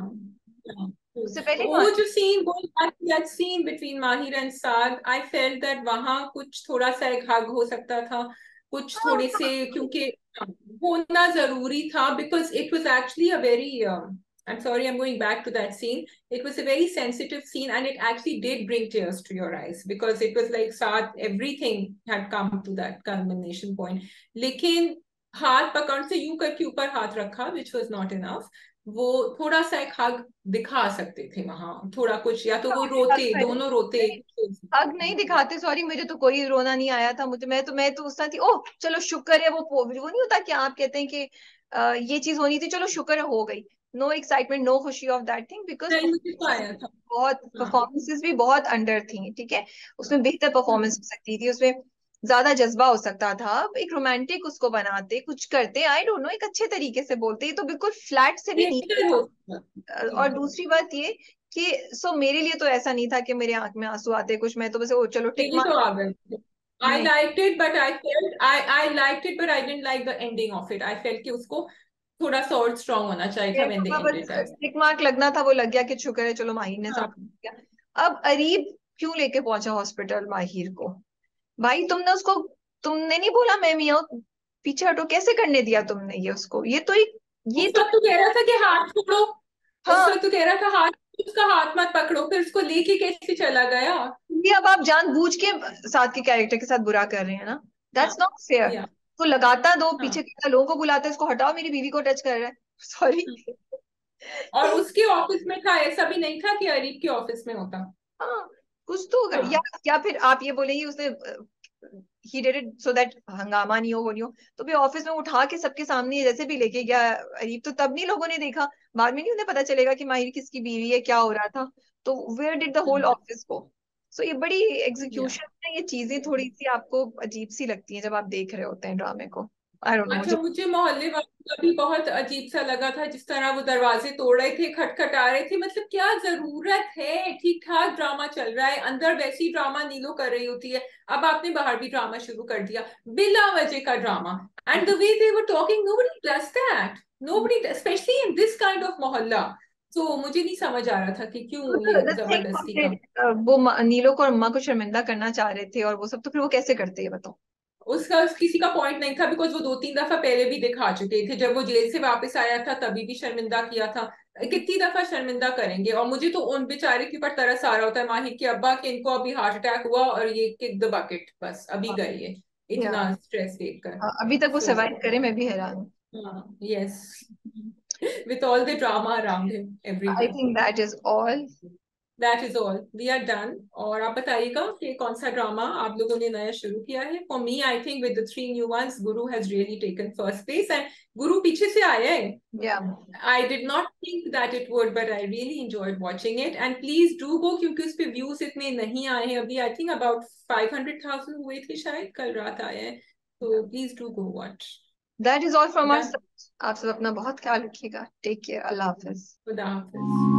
हाँ। हाँ। उससे पहले कहाँ वो थी? जो सीन, वो दैट सीन बिटवीन माहिर and Saad, I felt that वहां कुछ थोड़ा सा एक हग हो सकता था, कुछ हाँ थोड़े से, क्योंकि होना जरूरी था, because it was actually a very I'm sorry, I'm going back to that scene. It was a very sensitive scene, and it actually did bring tears to your eyes because it was like साथ everything had come to that culmination point. लेकिन हाथ पकड़ से यूं करके ऊपर हाथ रखा, which was not enough. वो थोड़ा सा एक हग दिखा सकते थे वहां, थोड़ा कुछ, या तो वो रोते, दोनों रोते. हग नहीं दिखाते, सॉरी, मुझे तो कोई रोना नहीं आया था। मुझे मैं तो उस थी, ओह चलो शुक्र है वो नहीं होता कि आप कहते हैं कि ये चीज होनी थी, चलो शुक्र है हो गई। नो एक्साइटमेंट, नो खुशी ऑफ दैट थिंग, बिकॉज नहीं, मुझे तो आया था. बहुत हाँ. परफॉर्मेंसेस भी बहुत अंडर थी, ठीक है। उसमें बेहतर परफॉर्मेंस हो सकती थी, उसमें ज्यादा जज्बा हो सकता था। एक रोमांटिक उसको बनाते, कुछ करते, आई डोंट नो, एक अच्छे तरीके से बोलते। ये तो बिल्कुल फ्लैट से भी नीचे बेहतर था। हो सकता. और दूसरी बात ये कि मेरे लिए तो ऐसा नहीं था कि मेरे आंख में आंसू आते कुछ, मैं तो बस ओ चलो टिक मेरी तो मार। आ गए थे. I नहीं, liked it, but I liked it, but I didn't like the ending of it. I felt कि उसको थोड़ा सा और स्ट्रॉन्ग होना चाहिए था ये when they तो ended बस that. टिक मार्क लगना था, वो लग गया कि शुक्र है चलो माहिर ने हाँ. सब किया। अब अरीब क्यों लेके पहुंचा हॉस्पिटल माहिर को? भाई तुमने उसको, तुमने नहीं बोला मैं मियाँ हूं, पीछे हटो, कैसे करने दिया तुमने ये उसको? ये तो एक, ये उस तो, वक्त तो कह रहा था कि हाथ छोड़ो. उस हाँ, वक्त तो कह रहा था हाथ, उसका हाथ मत पकड़ो, फिर उसको लेके कैसे चला गया. ये अब आप जानबूझ के साथ के कैरेक्टर के साथ बुरा कर रहे हैं ना, हाँ. That's not fair. या. तो लगाता दो, हाँ. पीछे के लोगों को बुलाते, इसको हटाओ, मेरी बीवी को टच कर रहा है, सॉरी। और उसके ऑफिस में था, ऐसा भी नहीं था कि अरीब के ऑफिस में होता. हाँ, कुछ तो होगा। हाँ. या फिर आप ये बोलेंगे उसने he did it so that हंगामा नहीं हो, वो नहीं हो, तो भी ऑफिस में उठा के सबके सामने जैसे भी लेके गया अरीब, तो तब नहीं लोगों ने देखा? बाद में नहीं उन्हें पता चलेगा कि माहिर किसकी बीवी है, क्या हो रहा था? तो where did the whole office go? So ये बड़ी या. एग्जीक्यूशन में ये चीजें थोड़ी सी आपको अजीब सी लगती हैं जब आप देख रहे होते हैं ड्रामे को। आई डोंट नो, अच्छा, मुझे मुझे मोहल्ले वालों का भी बहुत अजीब सा लगा था, जिस तरह वो दरवाजे तोड़ रहे थे, खटखटा रहे थे. मतलब क्या जरूरत है, ठीक ठाक ड्रामा चल रहा है, अंदर वैसी ड्रामा नीलो कर रही होती है. अब आपने बाहर भी ड्रामा शुरू कर दिया, बिला वजह का drama. And the way they were talking, nobody does that. Nobody, specially in this kind of मोहल्ला. तो मुझे नहीं समझ आ रहा था कि क्यों ये द जबरदस्ती का. थिंग, वो नीलो को और अम्मा को शर्मिंदा करना चाह रहे थे और वो सब, तो फिर वो कैसे करते हैं बताओ? उसका किसी का पॉइंट नहीं था, बिकॉज वो 2-3 दफा पहले भी दिखा चुके थे. जब वो जेल से वापस आया था तभी भी शर्मिंदा किया था. कितनी दफा शर्मिंदा करेंगे. और मुझे तो उन बेचारे के ऊपर तरस आ रहा होता है, माहिर के अब्बा, के इनको अभी हार्ट अटैक हुआ और ये किक द बकेट, बस अभी गए ये, या इतना स्ट्रेस देख कर. अभी तक वो सो सर्वाइव करे, मैं भी हैरान हूँ। हाँ, yes. With all the drama around him I everywhere. Think that is all. That is all, we are done. और आप बताइएगा कि कौन सा ड्रामा आप लोगों ने नया शुरू किया है. For me, I think with the 3 new ones, Guru has really taken first place. And गुरु पीछे से आया है. या I did not think that it would, but I really enjoyed watching it. And please do go, क्योंकि उस पे views इतने नहीं आए हैं अभी. आई थिंक अबाउट 500,000 हुए थे शायद, कल रात आए हैं. तो please do go watch. That is all from us. Done. आप सब अपना बहुत ख्याल रखिएगा, टेक केयर, अल्लाह हाफिज। खुदा हाफिज.